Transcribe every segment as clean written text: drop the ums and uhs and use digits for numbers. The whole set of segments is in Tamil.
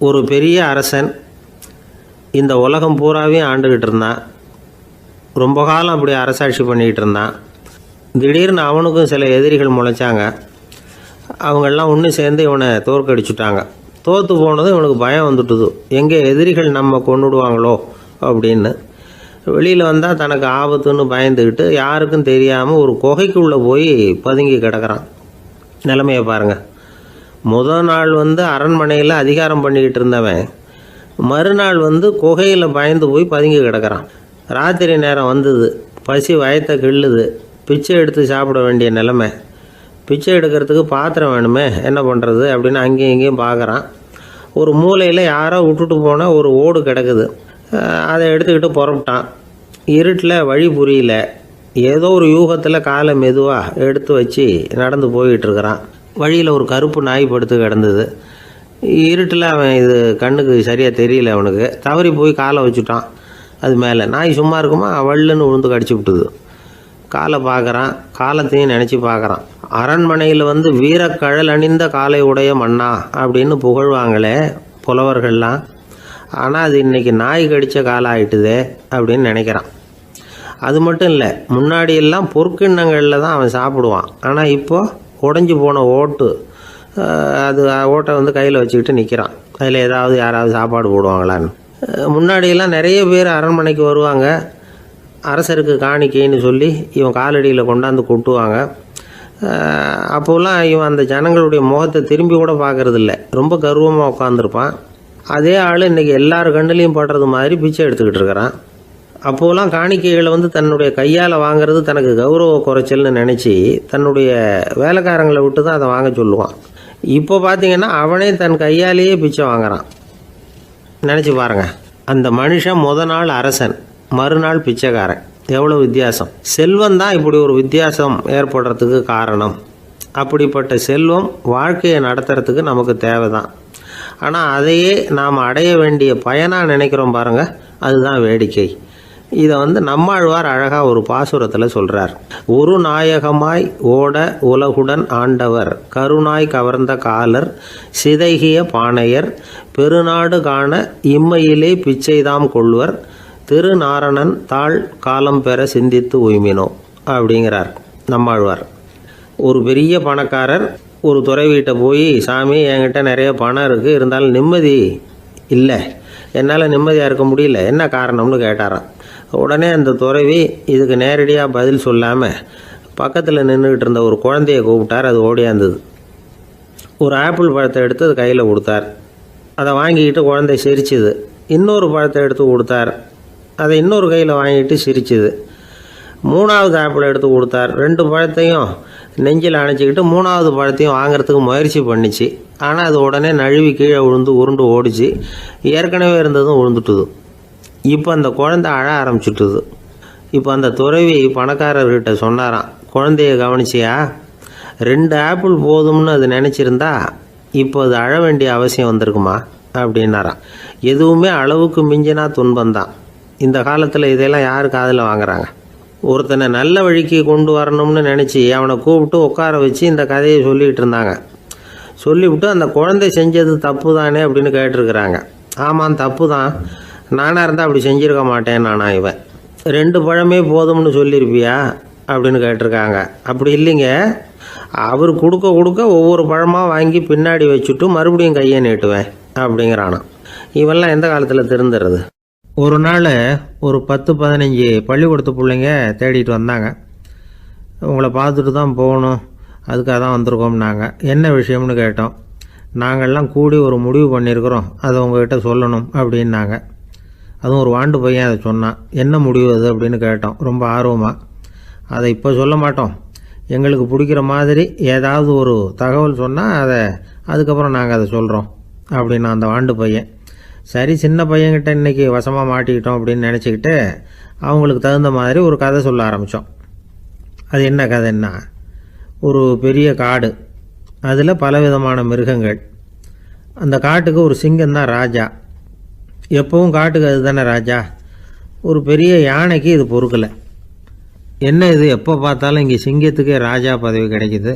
ஒரு பெரிய அரசன் இந்த உலகம் பூராவையும் ஆண்டுக்கிட்டு இருந்தான். ரொம்ப காலம் அப்படி அரசாட்சி பண்ணிக்கிட்டு இருந்தான். திடீர்னு அவனுக்கும் சில எதிரிகள் முளைச்சாங்க. அவங்கெல்லாம் ஒன்று சேர்ந்து இவனை தோற்கடிச்சுட்டாங்க. தோற்று போனதும் இவனுக்கு பயம் வந்துட்டுது, எங்கே எதிரிகள் நம்ம கொண்டுடுவாங்களோ அப்படின்னு. வெளியில் வந்தால் தனக்கு ஆபத்துன்னு பயந்துக்கிட்டு யாருக்கும் தெரியாமல் ஒரு குகைக்குள்ளே போய் பதுங்கி கிடக்கிறான். நிலைமையை பாருங்கள். முதல் நாள் அரண்மனையில் அதிகாரம் பண்ணிக்கிட்டு இருந்தவன் மறுநாள் குகையில் பயந்து போய் பதுங்கி கிடக்கிறான். ராத்திரி நேரம் வந்தது, பசி வயத்தை கிள்ளுது, பிச்சை எடுத்து சாப்பிட வேண்டிய நிலைமை. பிச்சை எடுக்கிறதுக்கு பாத்திரம் வேணுமே, என்ன பண்ணுறது அப்படின்னு அங்கேயும் இங்கேயும் பார்க்குறான். ஒரு மூலையில் யாரோ விட்டுட்டு போன ஒரு ஓடு கிடக்குது. அதை எடுத்துக்கிட்டு புறப்பட்டான். இருட்டில் வழி புரியல. ஏதோ ஒரு யூகத்தில் காலை மெதுவாக எடுத்து வச்சு நடந்து போயிட்டுருக்கிறான். வழியில் ஒரு கருப்பு நாய் படுத்து கிடந்தது. இருட்டில் அவன் இது கண்ணுக்கு சரியாக தெரியல. அவனுக்கு தவறி போய் காலை வச்சுட்டான் அது மேலே. நாய் சும்மா இருக்குமா, வள்ளுன்னு விழுந்து கடிச்சு விட்டுது. காலை பார்க்குறான், காலத்தையும் நினச்சி பார்க்குறான். அரண்மனையில் வீரக்கழல் அணிந்த காலை உடைய மன்னா அப்படின்னு புகழ்வாங்களே புலவர்கள்லாம். ஆனால் அது இன்றைக்கி நாய் கடித்த காலம் ஆகிட்டுதே அப்படின்னு நினைக்கிறான். அது மட்டும் இல்லை, முன்னாடியெல்லாம் பொற்கிண்ணங்களில் தான் அவன் சாப்பிடுவான். ஆனால் இப்போது உடஞ்சி போன ஓட்டு, அது ஓட்டை கையில் வச்சுக்கிட்டு நிற்கிறான். அதில் யாராவது சாப்பாடு போடுவாங்களான்னு. முன்னாடியெல்லாம் நிறைய பேர் அரண்மனைக்கு வருவாங்க. அரசருக்கு காணிக்கைன்னு சொல்லி இவன் காலடியில் கொண்டாந்து கொட்டுவாங்க. அப்போலாம் இவன் அந்த ஜனங்களுடைய முகத்தை திரும்பி கூட பார்க்குறதில்ல. ரொம்ப கர்வமாக உட்காந்துருப்பான். அதே ஆள் இன்றைக்கி எல்லார் கண்ணுலேயும் படுறது மாதிரி பிச்சை எடுத்துக்கிட்டு இருக்கிறான். அப்போலாம் காணிக்கைகளை தன்னுடைய கையால் வாங்கிறது தனக்கு கௌரவ குறைச்சல்னு நினச்சி தன்னுடைய வேலைக்காரங்களை விட்டு தான் அதை வாங்க சொல்லுவான். இப்போ பார்த்திங்கன்னா அவனே தன் கையாலேயே பிச்சை வாங்குறான். நினச்சி பாருங்கள். அந்த மனுஷன் முதல் நாள் அரசன், மறுநாள் பிச்சைக்காரன். எவ்வளோ வித்தியாசம். செல்வம் தான் இப்படி ஒரு வித்தியாசம் ஏற்படுறதுக்கு காரணம். அப்படிப்பட்ட செல்வம் வாழ்க்கையை நடத்துறதுக்கு நமக்கு தேவை தான். ஆனால் அதையே நாம் அடைய வேண்டிய பயனாக நினைக்கிறோம் பாருங்கள், அதுதான் வேடிக்கை. இதை நம்மாழ்வார் அழகாக ஒரு பாசுரத்தில் சொல்கிறார். ஒரு நாயகமாய் ஓட உலகுடன் ஆண்டவர், கருணாய் கவர்ந்த காலர், சிதைகிய பானையர், பெருநாடு காண இம்மையிலே பிச்சைதாம் கொள்வர், திருநாரணன் தாழ் காலம் பெற சிந்தித்து உய்மினோ அப்படிங்கிறார் நம்மாழ்வார். ஒரு பெரிய பணக்காரர் ஒரு துறவிகிட்ட போய், சாமி என்கிட்ட நிறைய பணம் இருக்குது, இருந்தாலும் நிம்மதி இல்லை, என்னால் நிம்மதியாக இருக்க முடியல, என்ன காரணம்னு கேட்டாராம். உடனே அந்த துறவி இதுக்கு நேரடியாக பதில் சொல்லாமல் பக்கத்தில் நின்றுக்கிட்டு இருந்த ஒரு குழந்தைய கூப்பிட்டார். அது ஓடியாந்தது. ஒரு ஆப்பிள் பழத்தை எடுத்து அது கையில் கொடுத்தார். அதை வாங்கிக்கிட்டு குழந்தை சிரிச்சுது. இன்னொரு பழத்தை எடுத்து கொடுத்தார். அதை இன்னொரு கையில் வாங்கிட்டு சிரிச்சுது. மூணாவது ஆப்பிள் எடுத்து கொடுத்தார். 2 பழத்தையும் நெஞ்சில் அணைச்சிக்கிட்டு 3ஆவது பழத்தையும் வாங்கிறதுக்கு முயற்சி பண்ணிச்சு. ஆனால் அது உடனே நழுவி கீழே விழுந்து உருண்டு ஓடிச்சு. ஏற்கனவே இருந்ததும் விழுந்துட்டுது. இப்போ அந்த குழந்தை அழ ஆரம்பிச்சுட்டுது. இப்போ அந்த துறவி பணக்காரர்கிட்ட சொன்னாராம், குழந்தைய கவனிச்சியா, 2 ஆப்பிள் போதும்னு அது நினச்சிருந்தா இப்போ அது அழ வேண்டிய அவசியம் வந்திருக்குமா அப்படின்னாராம். எதுவுமே அளவுக்கு மிஞ்சினா துன்பந்தான். இந்த காலத்தில் இதெல்லாம் யார் காதில் வாங்குறாங்க? ஒருத்தனை நல்ல வழிக்கு கொண்டு வரணும்னு நினச்சி அவனை கூப்பிட்டு உட்கார வச்சு இந்த கதையை சொல்லிகிட்டு இருந்தாங்க. சொல்லிவிட்டு அந்த குழந்தை செஞ்சது தப்பு தானே அப்படின்னு கேட்டிருக்கிறாங்க. ஆமாம், தப்பு தான், நானாக இருந்தால் அப்படி செஞ்சுருக்க மாட்டேன் நானா இவன். 2 பழமே போதும்னு சொல்லியிருப்பியா அப்படின்னு கேட்டிருக்காங்க. அப்படி இல்லைங்க, அவர் கொடுக்க கொடுக்க ஒவ்வொரு பழமாக வாங்கி பின்னாடி வச்சுட்டு மறுபடியும் கையை நீட்டுவேன் அப்படிங்கிறானா. இவெல்லாம் எந்த காலத்தில் திருந்துறது? ஒரு நாள் ஒரு 10-15 பள்ளிக்கூடத்து பிள்ளைங்க தேடிட்டு வந்தாங்க. உங்களை பார்த்துட்டு தான் போகணும், அதுக்காக தான் வந்திருக்கோம்னாங்க. என்ன விஷயம்னு கேட்டோம். நாங்கள்லாம் கூடி ஒரு முடிவு பண்ணியிருக்கிறோம், அதை உங்கள்கிட்ட சொல்லணும் அப்படின்னாங்க. அதுவும் ஒரு வாண்டு பையன் அதை சொன்னான். என்ன முடிவு அது அப்படின்னு கேட்டோம் ரொம்ப ஆர்வமாக. அதை இப்போ சொல்ல மாட்டோம், எங்களுக்கு பிடிக்கிற மாதிரி ஏதாவது ஒரு தகவல் சொன்னால் அதுக்கப்புறம் நாங்கள் அதை சொல்கிறோம் அப்படின்னா அந்த வாண்டு பையன். சரி, சின்ன பையன்கிட்ட இன்றைக்கி வசமாக மாட்டிக்கிட்டோம் அப்படின்னு நினச்சிக்கிட்டு அவங்களுக்கு தகுந்த மாதிரி ஒரு கதை சொல்ல ஆரம்பித்தோம். அது என்ன கதைன்னா, ஒரு பெரிய காடு, அதில் பலவிதமான மிருகங்கள். அந்த காட்டுக்கு ஒரு சிங்கம் தான் ராஜா. எப்பவும் காட்டுக்கு அது தானே ராஜா. ஒரு பெரிய யானைக்கு இது பொறுக்கலை. என்ன இது, எப்போ பார்த்தாலும் இங்கே சிங்கத்துக்கே ராஜா பதவி கிடைக்கிது,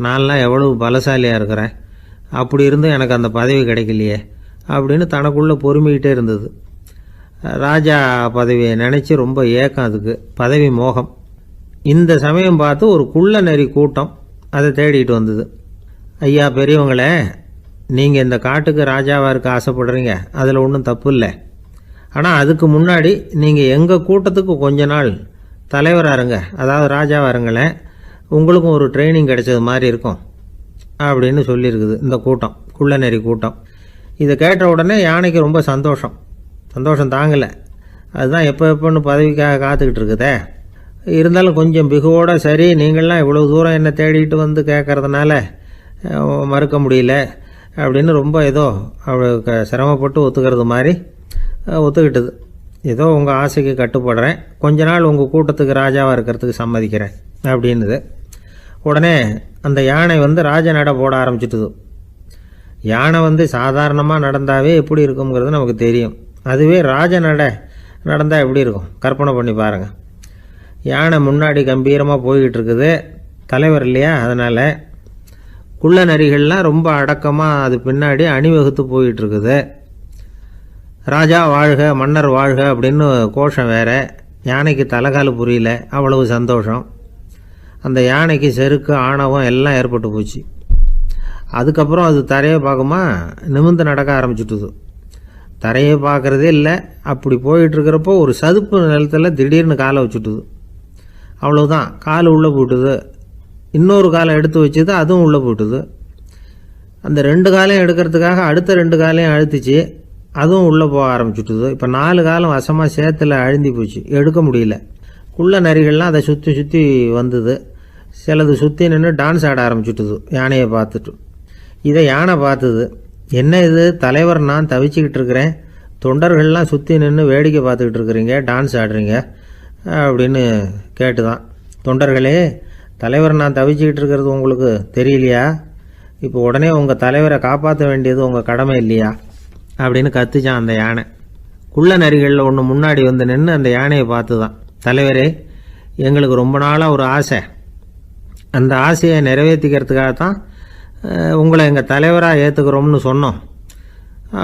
நான்லாம் எவ்வளவு பலசாலியாக இருக்கிறேன், அப்படி இருந்தும் எனக்கு அந்த பதவி கிடைக்கலையே அப்படின்னு தனக்குள்ளே பொறுமிக்கிட்டே இருந்தது. ராஜா பதவியை நினச்சி ரொம்ப ஏக்கம், அதுக்கு பதவி மோகம். இந்த சமயம் பார்த்து ஒரு குள்ள நரி கூட்டம் அதை தேடிட்டு வந்தது. ஐயா பெரியவங்களே, நீங்கள் இந்த காட்டுக்கு ராஜாவாக இருக்க ஆசைப்படுறீங்க, அதில் ஒன்றும் தப்பு இல்லை. ஆனால் அதுக்கு முன்னாடி நீங்கள் எங்கள் கூட்டத்துக்கு கொஞ்ச நாள் தலைவராக இருங்க, அதாவது ராஜாவாக இருங்களேன், உங்களுக்கும் ஒரு ட்ரைனிங் கிடைச்சது மாதிரி இருக்கும் அப்படின்னு சொல்லியிருக்குது இந்த கூட்டம், குள்ள நெறி கூட்டம். இதை கேட்ட உடனே யானைக்கு ரொம்ப சந்தோஷம் தாங்கலை. அதுதான் எப்போன்னு பதவிக்காக காத்துக்கிட்டு இருக்குதே. இருந்தாலும் கொஞ்சம் பிகுவோட, சரி நீங்கள்லாம் இவ்வளோ தூரம் என்னை தேடிட்டு வந்து கேட்கறதுனால மறுக்க முடியல அப்படின்னு ரொம்ப ஏதோ அவளுக்கு சிரமப்பட்டு ஒத்துக்கிறது மாதிரி ஒத்துக்கிட்டது. ஏதோ உங்கள் ஆசைக்கு கட்டுப்படுறேன், கொஞ்ச நாள் உங்கள் கூட்டத்துக்கு ராஜாவாக இருக்கிறதுக்கு சம்மதிக்கிறேன் அப்படின்னுது. உடனே அந்த யானை ராஜ நட போட ஆரம்பிச்சிட்டுது. யானை சாதாரணமாக நடந்தாவே எப்படி இருக்குங்கிறது நமக்கு தெரியும். அதுவே ராஜ நடந்தால் எப்படி இருக்கும் கற்பனை பண்ணி பாருங்கள். யானை முன்னாடி கம்பீரமாக போய்கிட்டு இருக்குது, தலைவர் இல்லையா, அதனால் குள்ள நரிகள்லாம் ரொம்ப அடக்கமாக அது பின்னாடி அணிவகுத்து போயிட்டு இருக்குது. ராஜா வாழ்க, மன்னர் வாழ்க அப்படின்னு கோஷம் வேற. யானைக்கு தலைகால புரியல, அவ்வளவு சந்தோஷம். அந்த யானைக்கு செருக்கு, ஆணவம் எல்லாம் ஏற்பட்டு போச்சு. அதுக்கப்புறம் அது தரையை பார்க்குமா, நிமிர்ந்து நடக்க ஆரம்பிச்சுட்டுது. தரையை பார்க்குறதே இல்லை. அப்படி போயிட்டுருக்கிறப்போ ஒரு சதுப்பு நிலத்தில் திடீர்னு காலை வச்சுட்டுது. அவ்வளோதான், கால் உள்ளே போட்டுது. இன்னொரு காலை எடுத்து வச்சுது, அதுவும் உள்ளே போட்டுது. அந்த 2 காலையும் எடுக்கிறதுக்காக அடுத்த 2 காலையும் அழுத்திச்சு, அதுவும் உள்ளே போக ஆரம்பிச்சுட்டுது. இப்போ 4 காலம் வசமாக சேத்துல அழுந்தி போச்சு, எடுக்க முடியல. குள்ள நரிகள்லாம் அதை சுற்றி வந்தது. சிலது சுற்றி நின்று டான்ஸ் ஆட ஆரம்பிச்சுட்டுது யானையை பார்த்துட்டு. இதை யானை பார்த்தது. என்ன இது தலைவர், நான் தவிச்சிக்கிட்டு இருக்கிறேன், தொண்டர்கள்லாம் சுற்றி நின்று வேடிக்கை பார்த்துக்கிட்டு இருக்கிறீங்க, டான்ஸ் ஆடுறீங்க அப்படின்னு கேட்டுதான். தொண்டர்களே, தலைவர் நான் தவிச்சிக்கிட்டு இருக்கிறது உங்களுக்கு தெரியலையா? இப்போ உடனே உங்கள் தலைவரை காப்பாற்ற வேண்டியது உங்கள் கடமை இல்லையா அப்படின்னு கத்துச்சான் அந்த யானை. குள்ள நரிகளில் ஒன்று முன்னாடி நின்று அந்த யானையை பார்த்து தான், தலைவரே எங்களுக்கு ரொம்ப நாளாக ஒரு ஆசை, அந்த ஆசையை நிறைவேற்றிக்கிறதுக்காகத்தான் உங்களை எங்கள் தலைவராக ஏற்றுக்கிறோம்னு சொன்னோம்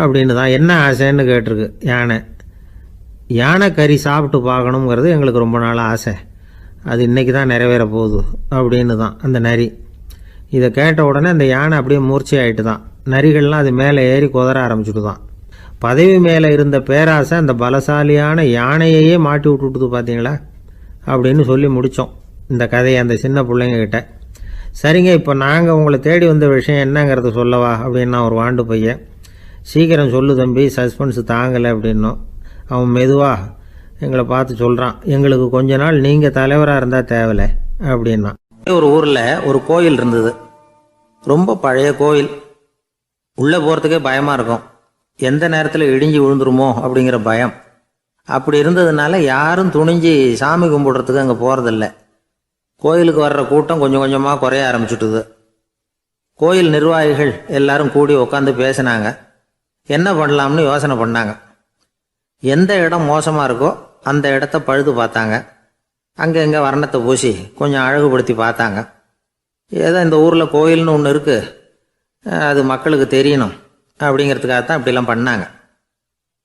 அப்படின்னு தான். என்ன ஆசைன்னு கேட்டிருக்கு யானை. யானை கறி சாப்பிட்டு பார்க்கணுங்கிறது எங்களுக்கு ரொம்ப நாளாக ஆசை, அது இன்றைக்கி தான் நிறைவேற போகுது அப்படின்னு தான் அந்த நரி. இதை கேட்ட உடனே அந்த யானை அப்படியே மூர்ச்சி ஆகிட்டு தான். நரிகள்லாம் அது மேலே ஏறி குதற ஆரம்பிச்சுட்டு தான். பதவி மேலே இருந்த பேராசை அந்த பலசாலியான யானையையே மாட்டி விட்டுட்டுது பார்த்தீங்களா அப்படின்னு சொல்லி முடித்தோம் இந்த கதையை அந்த சின்ன பிள்ளைங்கக்கிட்ட. சரிங்க, இப்போ நாங்கள் உங்களை தேடி வந்த விஷயம் என்னங்கிறத சொல்லவா அப்படின்னா ஒரு வாண்டு பையன். சீக்கிரம் சொல்லு தம்பி, சஸ்பென்ஸ் தாங்கலை அப்படின்னோம். அவன் மெதுவாக எங்களை பார்த்து சொல்கிறான், எங்களுக்கு கொஞ்ச நாள் நீங்கள் தலைவராக இருந்தால் தேவலை அப்படின்னா. ஒரு ஊரில் ஒரு கோயில் இருந்தது, ரொம்ப பழைய கோயில். உள்ளே போகிறதுக்கே பயமாக இருக்கும், எந்த நேரத்தில் இடிஞ்சு விழுந்துருமோ அப்படிங்கிற பயம். அப்படி இருந்ததுனால யாரும் துணிஞ்சு சாமி கும்பிடுறதுக்கு அங்கே போகிறதில்ல. கோயிலுக்கு வர்ற கூட்டம் கொஞ்சம் கொஞ்சமாக குறைய ஆரம்பிச்சுட்டுது. கோயில் நிர்வாகிகள் எல்லாரும் கூடி உட்காந்து பேசினாங்க, என்ன பண்ணலாம்னு யோசனை பண்ணாங்க. எந்த இடம் மோசமாக இருக்கோ அந்த இடத்த பழுது பார்த்தாங்க. அங்கே எங்கே வர்ணத்தை பூசி கொஞ்சம் அழகுபடுத்தி பார்த்தாங்க. ஏதோ இந்த ஊரில் கோயில்னு ஒன்று இருக்குது, அது மக்களுக்கு தெரியணும் அப்படிங்கிறதுக்காகத்தான் இப்படிலாம் பண்ணாங்க.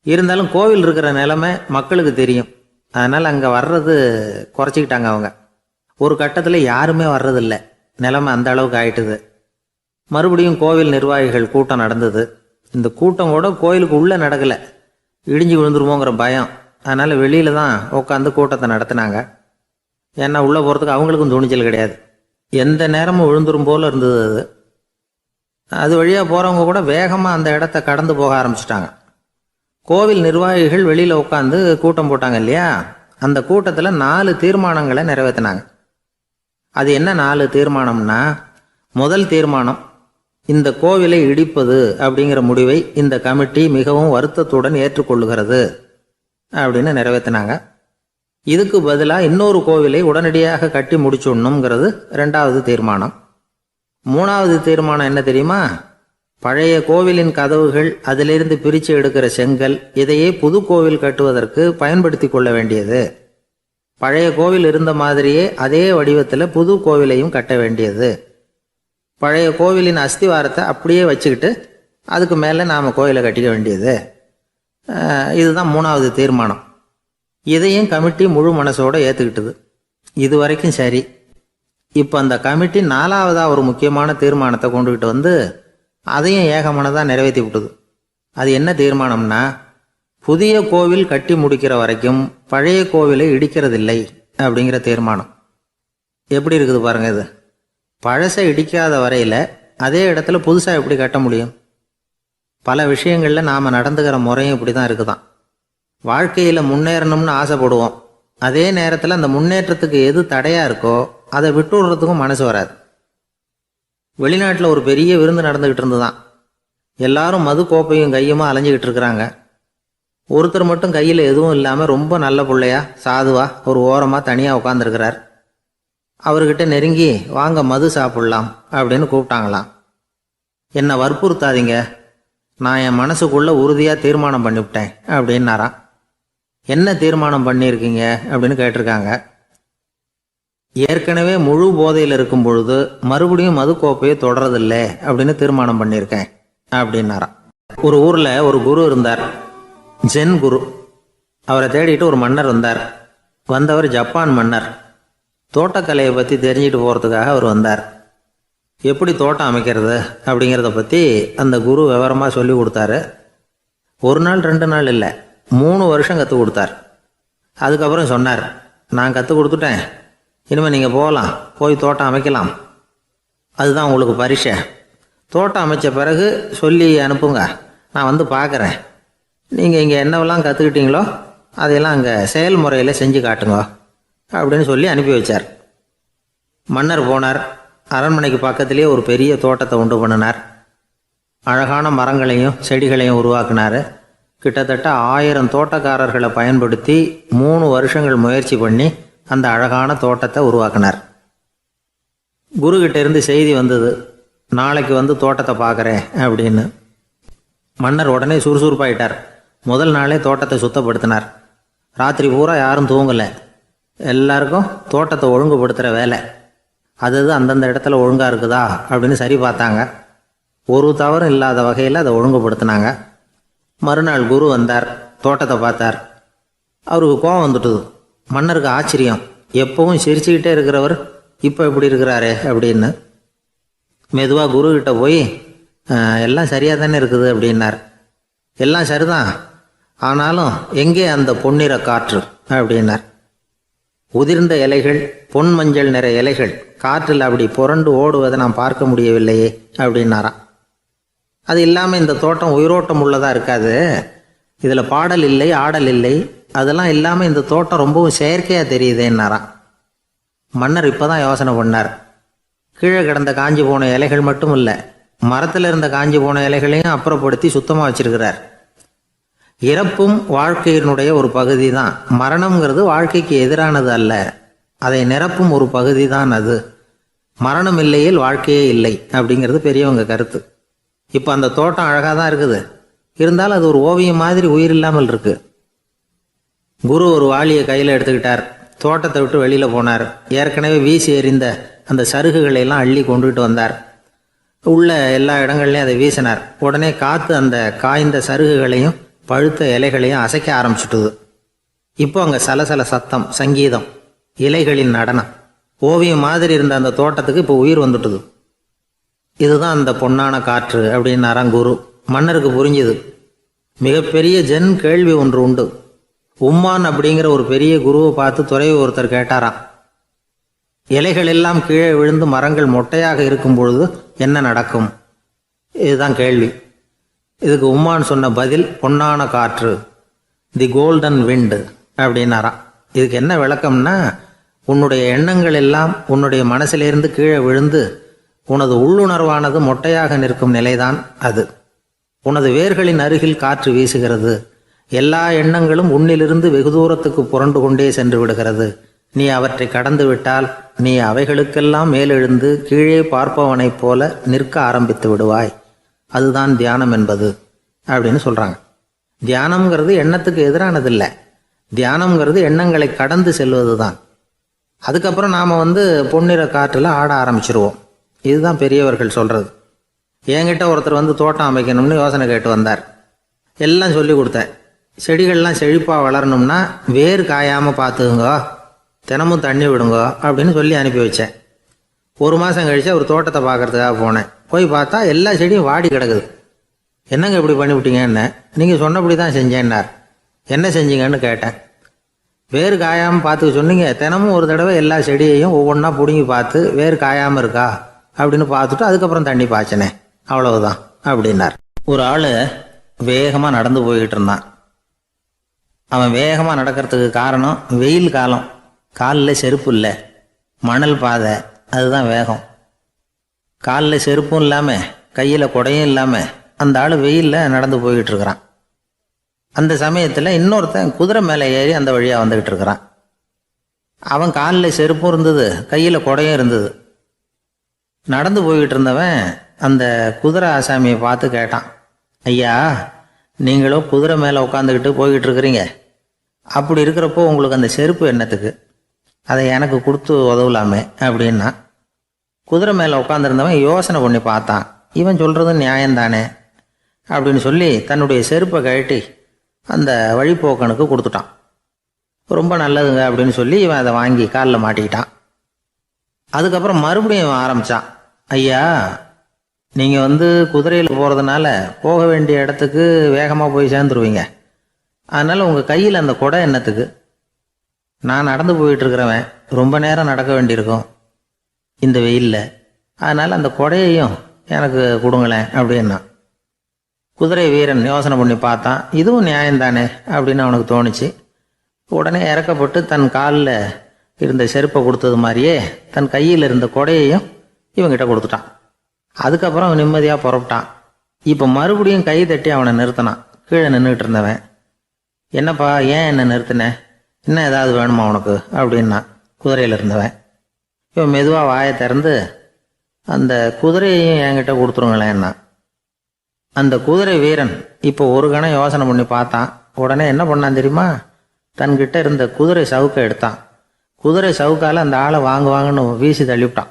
இருந்தாலும் கோவில் இருக்கிற நிலைமை மக்களுக்கு தெரியும், அதனால் அங்கே வர்றது குறைச்சிக்கிட்டாங்க அவங்க. ஒரு கட்டத்தில் யாருமே வர்றதில்லை, நிலைமை அந்த அளவுக்கு ஆயிட்டுது. மறுபடியும் கோவில் நிர்வாகிகள் கூட்டம் நடந்தது. இந்த கூட்டம் கூட கோயிலுக்கு உள்ளே நடக்கலை, இடிஞ்சு விழுந்துருமோங்கிற பயம். அதனால் வெளியில் தான் உட்காந்து கூட்டத்தை நடத்தினாங்க. ஏன்னா உள்ளே போகிறதுக்கு அவங்களுக்கும் துணிச்சல் கிடையாது, எந்த நேரமும் விழுந்துரும் போல் இருந்தது அது. அது வழியாக போகிறவங்க கூட வேகமாக அந்த இடத்த கடந்து போக ஆரம்பிச்சிட்டாங்க. கோவில் நிர்வாகிகள் வெளியில் உட்காந்து கூட்டம் போட்டாங்க இல்லையா, அந்த கூட்டத்தில் 4 தீர்மானங்களை நிறைவேற்றினாங்க. அது என்ன 4 தீர்மானம்னா, முதல் தீர்மானம், இந்த கோவிலை இடிப்பது அப்படிங்கிற முடிவை இந்த கமிட்டி மிகவும் வருத்தத்துடன் ஏற்றுக்கொள்ளுகிறது அப்படின்னு நிறைவேற்றினாங்க. இதுக்கு பதிலாக இன்னொரு கோவிலை உடனடியாக கட்டி முடிச்சுடணுங்கிறது 2வது தீர்மானம். 3வது தீர்மானம் என்ன தெரியுமா, பழைய கோவிலின் கதவுகள், அதிலிருந்து பிரித்து எடுக்கிற செங்கல், இதையே புது கோவில் கட்டுவதற்கு பயன்படுத்தி கொள்ள வேண்டியது. பழைய கோவில் இருந்த மாதிரியே அதே வடிவத்தில் புது கோவிலையும் கட்ட வேண்டியது. பழைய கோவிலின் அஸ்திவாரத்தை அப்படியே வச்சுக்கிட்டு அதுக்கு மேலே நாம் கோயிலை கட்டிக்க வேண்டியது. இதுதான் 3வது தீர்மானம். இதையும் கமிட்டி முழு மனசோடு ஏற்றுக்கிட்டது. இது வரைக்கும் சரி. இப்போ அந்த கமிட்டி 4வதாக ஒரு முக்கியமான தீர்மானத்தை கொண்டுக்கிட்டு வந்து அதையும் ஏகமனதாக நிறைவேற்றி விட்டுது. அது என்ன தீர்மானம்னா, புதிய கோவில் கட்டி முடிக்கிற வரைக்கும் பழைய கோவிலை இடிக்கிறதில்லை அப்படிங்கிற தீர்மானம். எப்படி இருக்குது பாருங்கள் இது. பழசை இடிக்காத வரையில் அதே இடத்துல புதுசாக எப்படி கட்ட முடியும்? பல விஷயங்களில் நாம் நடந்துக்கிற முறையும் இப்படி தான் இருக்குதான். வாழ்க்கையில் முன்னேறணும்னு ஆசைப்படுவோம். அதே நேரத்தில் அந்த முன்னேற்றத்துக்கு எது தடையாக இருக்கோ அதை விட்டு விடுறதுக்கும் மனசு வராது. வெளிநாட்டில் ஒரு பெரிய விருந்து நடந்துக்கிட்டு இருந்துதான். எல்லாரும் மது கோப்பையும் கையுமா அலைஞ்சிக்கிட்டு இருக்கிறாங்க. ஒருத்தர் மட்டும் கையில் எதுவும் இல்லாமல் ரொம்ப நல்ல பிள்ளையா சாதுவா ஒரு ஓரமாக தனியாக உட்காந்துருக்கிறார். அவர்கிட்ட நெருங்கி வாங்க மது சாப்பிட்லாம் அப்படின்னு கூப்பிட்டாங்களாம். என்னை வற்புறுத்தாதீங்க, நான் என் மனசுக்குள்ளே உறுதியாக தீர்மானம் பண்ணிவிட்டேன் அப்படின்னாராம். என்ன தீர்மானம் பண்ணியிருக்கீங்க அப்படின்னு கேட்டிருக்காங்க. ஏற்கனவே முழு போதையில் இருக்கும் பொழுது மறுபடியும் மது கோப்பையை தொடரதில்லை அப்படின்னு தீர்மானம் பண்ணியிருக்கேன் அப்படின்னாராம். ஒரு ஊரில் ஒரு குரு இருந்தார், ஜென் குரு. அவரை தேடிட்டு ஒரு மன்னர் வந்தார். வந்தவர் ஜப்பான் மன்னர். தோட்டக்கலையை பற்றி தெரிஞ்சுட்டு போகிறதுக்காக அவர் வந்தார். எப்படி தோட்டம் அமைக்கிறது அப்படிங்கிறத பற்றி அந்த குரு விவரமாக சொல்லி கொடுத்தாரு. 1 நாள் 2 நாள் இல்லை, 3 வருஷம் கற்றுக் கொடுத்தார். அதுக்கப்புறம் சொன்னார், நான் கற்றுக் கொடுத்துட்டேன், இனிமேல் நீங்கள் போகலாம், போய் தோட்டம் அமைக்கலாம். அதுதான் உங்களுக்கு பரிசை. தோட்டம் அமைச்ச பிறகு சொல்லி அனுப்புங்க, நான் வந்து பார்க்குறேன். நீங்கள் இங்கே என்னவெல்லாம் கற்றுக்கிட்டீங்களோ அதையெல்லாம் அங்கே செயல்முறையில் செஞ்சு காட்டுங்க அப்படின்னு சொல்லி அனுப்பி வச்சார். மன்னர் போனார். அரண்மனைக்கு பக்கத்திலேயே ஒரு பெரிய தோட்டத்தை உண்டு பண்ணினார். அழகான மரங்களையும் செடிகளையும் உருவாக்கினார். கிட்டத்தட்ட 1000 தோட்டக்காரர்களை பயன்படுத்தி 3 வருஷங்கள் முயற்சி பண்ணி அந்த அழகான தோட்டத்தை உருவாக்கினார். குருக்கிட்ட இருந்து செய்தி வந்தது, நாளைக்கு வந்து தோட்டத்தை பார்க்குறேன் அப்படின்னு. மன்னர் உடனே சுறுசுறுப்பாயிட்டார். முதல் நாளே தோட்டத்தை சுத்தப்படுத்தினார். ராத்திரி பூரா யாரும் தூங்கலை. எல்லாருக்கும் தோட்டத்தை ஒழுங்குபடுத்துகிற வேலை. அது அந்தந்த இடத்துல ஒழுங்காக இருக்குதா அப்படின்னு சரி பார்த்தாங்க. ஒரு தவறும் இல்லாத வகையில் அதை ஒழுங்குபடுத்தினாங்க. மறுநாள் குரு வந்தார், தோட்டத்தை பார்த்தார். அவருக்கு கோபம் வந்துட்டுது. மன்னருக்கு ஆச்சரியம், எப்பவும் சிரிச்சுக்கிட்டே இருக்கிறவர் இப்போ எப்படி இருக்கிறாரு அப்படின்னு. மெதுவாக குருக்கிட்ட போய் எல்லாம் சரியாக தானே இருக்குது அப்படின்னார். எல்லாம் சரிதான், ஆனாலும் எங்கே அந்த பொன்னிற காற்று அப்படின்னார். உதிர்ந்த இலைகள், பொன் மஞ்சள் நிற இலைகள் காற்றில் அப்படி புரண்டு ஓடுவதை நான் பார்க்க முடியவில்லையே அப்படின்னாராம். அது இல்லாமல் இந்த தோட்டம் உயிரோட்டம் உள்ளதாக இருக்காது. இதில் பாடல் இல்லை, ஆடல் இல்லை, அதெல்லாம் இல்லாமல் இந்த தோட்டம் ரொம்பவும் செயற்கையாக தெரியுதுன்னாராம். மன்னர் இப்போ தான் யோசனை பண்ணார். கீழே கிடந்த காஞ்சி போன இலைகள் மட்டும் இல்லை, மரத்தில் இருந்த காஞ்சி போன இலைகளையும் அப்புறப்படுத்தி சுத்தமாக வச்சிருக்கிறார். இறப்பும் வாழ்க்கையினுடைய ஒரு பகுதி தான். மரணம்ங்கிறது வாழ்க்கைக்கு எதிரானது அல்ல, அதை நிரப்பும் ஒரு பகுதி தான் அது. மரணம் இல்லையில் வாழ்க்கையே இல்லை அப்படிங்கிறது பெரியவங்க கருத்து. இப்போ அந்த தோட்டம் அழகாக தான் இருக்குது, இருந்தாலும் அது ஒரு ஓவியம் மாதிரி உயிர் இல்லாமல் இருக்கு. குரு ஒரு வாளியை கையில் எடுத்துக்கிட்டார். தோட்டத்தை விட்டு வெளியில் போனார். ஏற்கனவே வீசி எறிந்த அந்த சருகுகளை எல்லாம் அள்ளி கொண்டுகிட்டு வந்தார். உள்ள எல்லா இடங்கள்லையும் அதை வீசினார். உடனே காற்று அந்த காய்ந்த சருகுகளையும் பழுத்த இலைகளையும் அசைக்க ஆரம்பிச்சுட்டுது. இப்போ அங்கே சலசல சத்தம், சங்கீதம், இலைகளின் நடனம், ஓவியம் மாதிரி இருந்த அந்த தோட்டத்துக்கு இப்போ உயிர் வந்துட்டுது. இதுதான் அந்த பொன்னான காற்று அப்படின்னாராம் குரு. மன்னருக்கு புரிஞ்சுது. மிகப்பெரிய ஜென் கேள்வி ஒன்று உண்டு. உம்மான் அப்படிங்கிற ஒரு பெரிய குருவை பார்த்து துறவி ஒருத்தர் கேட்டாராம், இலைகள் எல்லாம் கீழே விழுந்து மரங்கள் மொட்டையாக இருக்கும் பொழுது என்ன நடக்கும்? இதுதான் கேள்வி. இதுக்கு உம்மான் சொன்ன பதில் பொன்னான காற்று, தி கோல்டன் விண்டு அப்படின்னாராம். இதுக்கு என்ன விளக்கம்னா, உன்னுடைய எண்ணங்கள் எல்லாம் உன்னுடைய மனசிலிருந்து கீழே விழுந்து உனது உள்ளுணர்வானது மொட்டையாக நிற்கும் நிலைதான் அது. உனது வேர்களின் அருகில் காற்று வீசுகிறது. எல்லா எண்ணங்களும் உன்னிலிருந்து வெகு தூரத்துக்கு புரண்டு கொண்டே சென்று விடுகிறது. நீ அவற்றை கடந்து விட்டால் நீ அவைகளுக்கெல்லாம் மேலெழுந்து கீழே பார்ப்பவனைப் போல நிற்க ஆரம்பித்து விடுவாய். அதுதான் தியானம் என்பது அப்படின்னு சொல்கிறாங்க. தியானம்ங்கிறது எண்ணத்துக்கு எதிரானதில்லை. தியானம்ங்கிறது எண்ணங்களை கடந்து செல்வது தான். அதுக்கப்புறம் நாம் பொன்னிற காற்றில் ஆட ஆரம்பிச்சிருவோம். இதுதான் பெரியவர்கள் சொல்கிறது. என்கிட்ட ஒருத்தர் வந்து தோட்டம் அமைக்கணும்னு யோசனை கேட்டு வந்தார். எல்லாம் சொல்லி கொடுத்தேன். செடிகள்லாம் செழிப்பாக வளரணும்னா வேர் காயாமல் பார்த்துக்குங்க, தினமும் தண்ணி விடுங்க அப்படின்னு சொல்லி அனுப்பி வச்சேன். 1 மாதம் கழிச்சு அவர் தோட்டத்தை பார்க்கறதுக்காக போனேன். போய் பார்த்தா எல்லா செடியும் வாடி கிடக்குது. என்னங்க இப்படி பண்ணிவிட்டீங்கன்னு. நீங்கள் சொன்னபடி தான் செஞ்சேன்னார். என்ன செஞ்சீங்கன்னு கேட்டேன். வேர் காயாமல் பார்த்துக்க சொன்னீங்க, தினமும் ஒரு தடவை எல்லா செடியையும் ஒவ்வொன்றா பிடுங்கி பார்த்து வேர் காயாமல் இருக்கா அப்படின்னு பார்த்துட்டு அதுக்கப்புறம் தண்ணி பாய்ச்சினேன், அவ்வளவுதான் அப்படின்னார். ஒரு ஆள் வேகமாக நடந்து போய்கிட்டு இருந்தான். அவன் வேகமாக நடக்கிறதுக்கு காரணம் வெயில் காலம், காலில் செருப்பு இல்லை, மணல் பாதை, அதுதான் வேகம். காலில் செருப்பும் இல்லாமல் கையில் குடையும் இல்லாமல் அந்த ஆள் வெயிலில் நடந்து போய்கிட்டு இருக்கிறான். அந்த சமயத்தில் இன்னொருத்தன் குதிரை மேலே ஏறி அந்த வழியாக வந்துக்கிட்டு இருக்கிறான். அவன் காலில் செருப்பும் இருந்தது, கையில் குடையும் இருந்தது. நடந்து போய்கிட்டு இருந்தவன் அந்த குதிரை ஆசாமியை பார்த்து கேட்டான், ஐயா, நீங்களும் குதிரை மேலே உட்காந்துக்கிட்டு போய்கிட்டு இருக்கிறீங்க, அப்படி இருக்கிறப்போ உங்களுக்கு அந்த செருப்பு என்னத்துக்கு? அதை எனக்கு கொடுத்து உதவலாமே அப்படின்னா. குதிரை மேலே உட்காந்துருந்தவன் யோசனை பண்ணி பார்த்தான். இவன் சொல்கிறது நியாயம்தானே அப்படின்னு சொல்லி தன்னுடைய செருப்பை கழட்டி அந்த வழிப்போக்கனுக்கு கொடுத்துட்டான். ரொம்ப நல்லதுங்க அப்படின்னு சொல்லி இவன் அதை வாங்கி காலில் மாட்டிக்கிட்டான். அதுக்கப்புறம் மறுபடியும் இவன் ஆரம்பித்தான், ஐயா, நீங்கள் குதிரையில் போகிறதுனால போக வேண்டிய இடத்துக்கு வேகமாக போய் சேர்ந்துருவீங்க, அதனால் உங்கள் கையில் அந்த குடை என்னத்துக்கு? நான் நடந்து போயிட்டுருக்கிறவன், ரொம்ப நேரம் நடக்க வேண்டியிருக்கும் இந்த வெயிலில், அதனால் அந்த குடையையும் எனக்கு கொடுங்களேன் அப்படின்னா. குதிரை வீரன் யோசனை பண்ணி பார்த்தான். இதுவும் நியாயம்தானே அப்படின்னு அவனுக்கு தோணுச்சு. உடனே இறக்கப்பட்டு தன் காலில் இருந்த செருப்பை கொடுத்தது மாதிரியே தன் கையில் இருந்த கொடையையும் இவங்கிட்ட கொடுத்துட்டான். அதுக்கப்புறம் அவன் நிம்மதியாக புறப்பட்டான். இப்போ மறுபடியும் கை தட்டி அவனை நிறுத்தினான். கீழே நின்றுக்கிட்டு இருந்தவன், என்னப்பா, ஏன் என்ன நிறுத்தினேன், இன்னும் ஏதாவது வேணுமா உனக்கு அப்படின்னா குதிரையில் இருந்தவன். இவன் மெதுவாக வாயை திறந்து அந்த குதிரையையும் என்கிட்ட கொடுத்துருங்களேன்னா. அந்த குதிரை வீரன் இப்போ ஒரு கணம் யோசனை பண்ணி பார்த்தான். உடனே என்ன பண்ணான் தெரியுமா? தன்கிட்ட இருந்த குதிரை சவுக்கை எடுத்தான். குதிரை சவுக்கால் அந்த ஆளை வாங்குவாங்கன்னு வீசி தள்ளிவிட்டான்.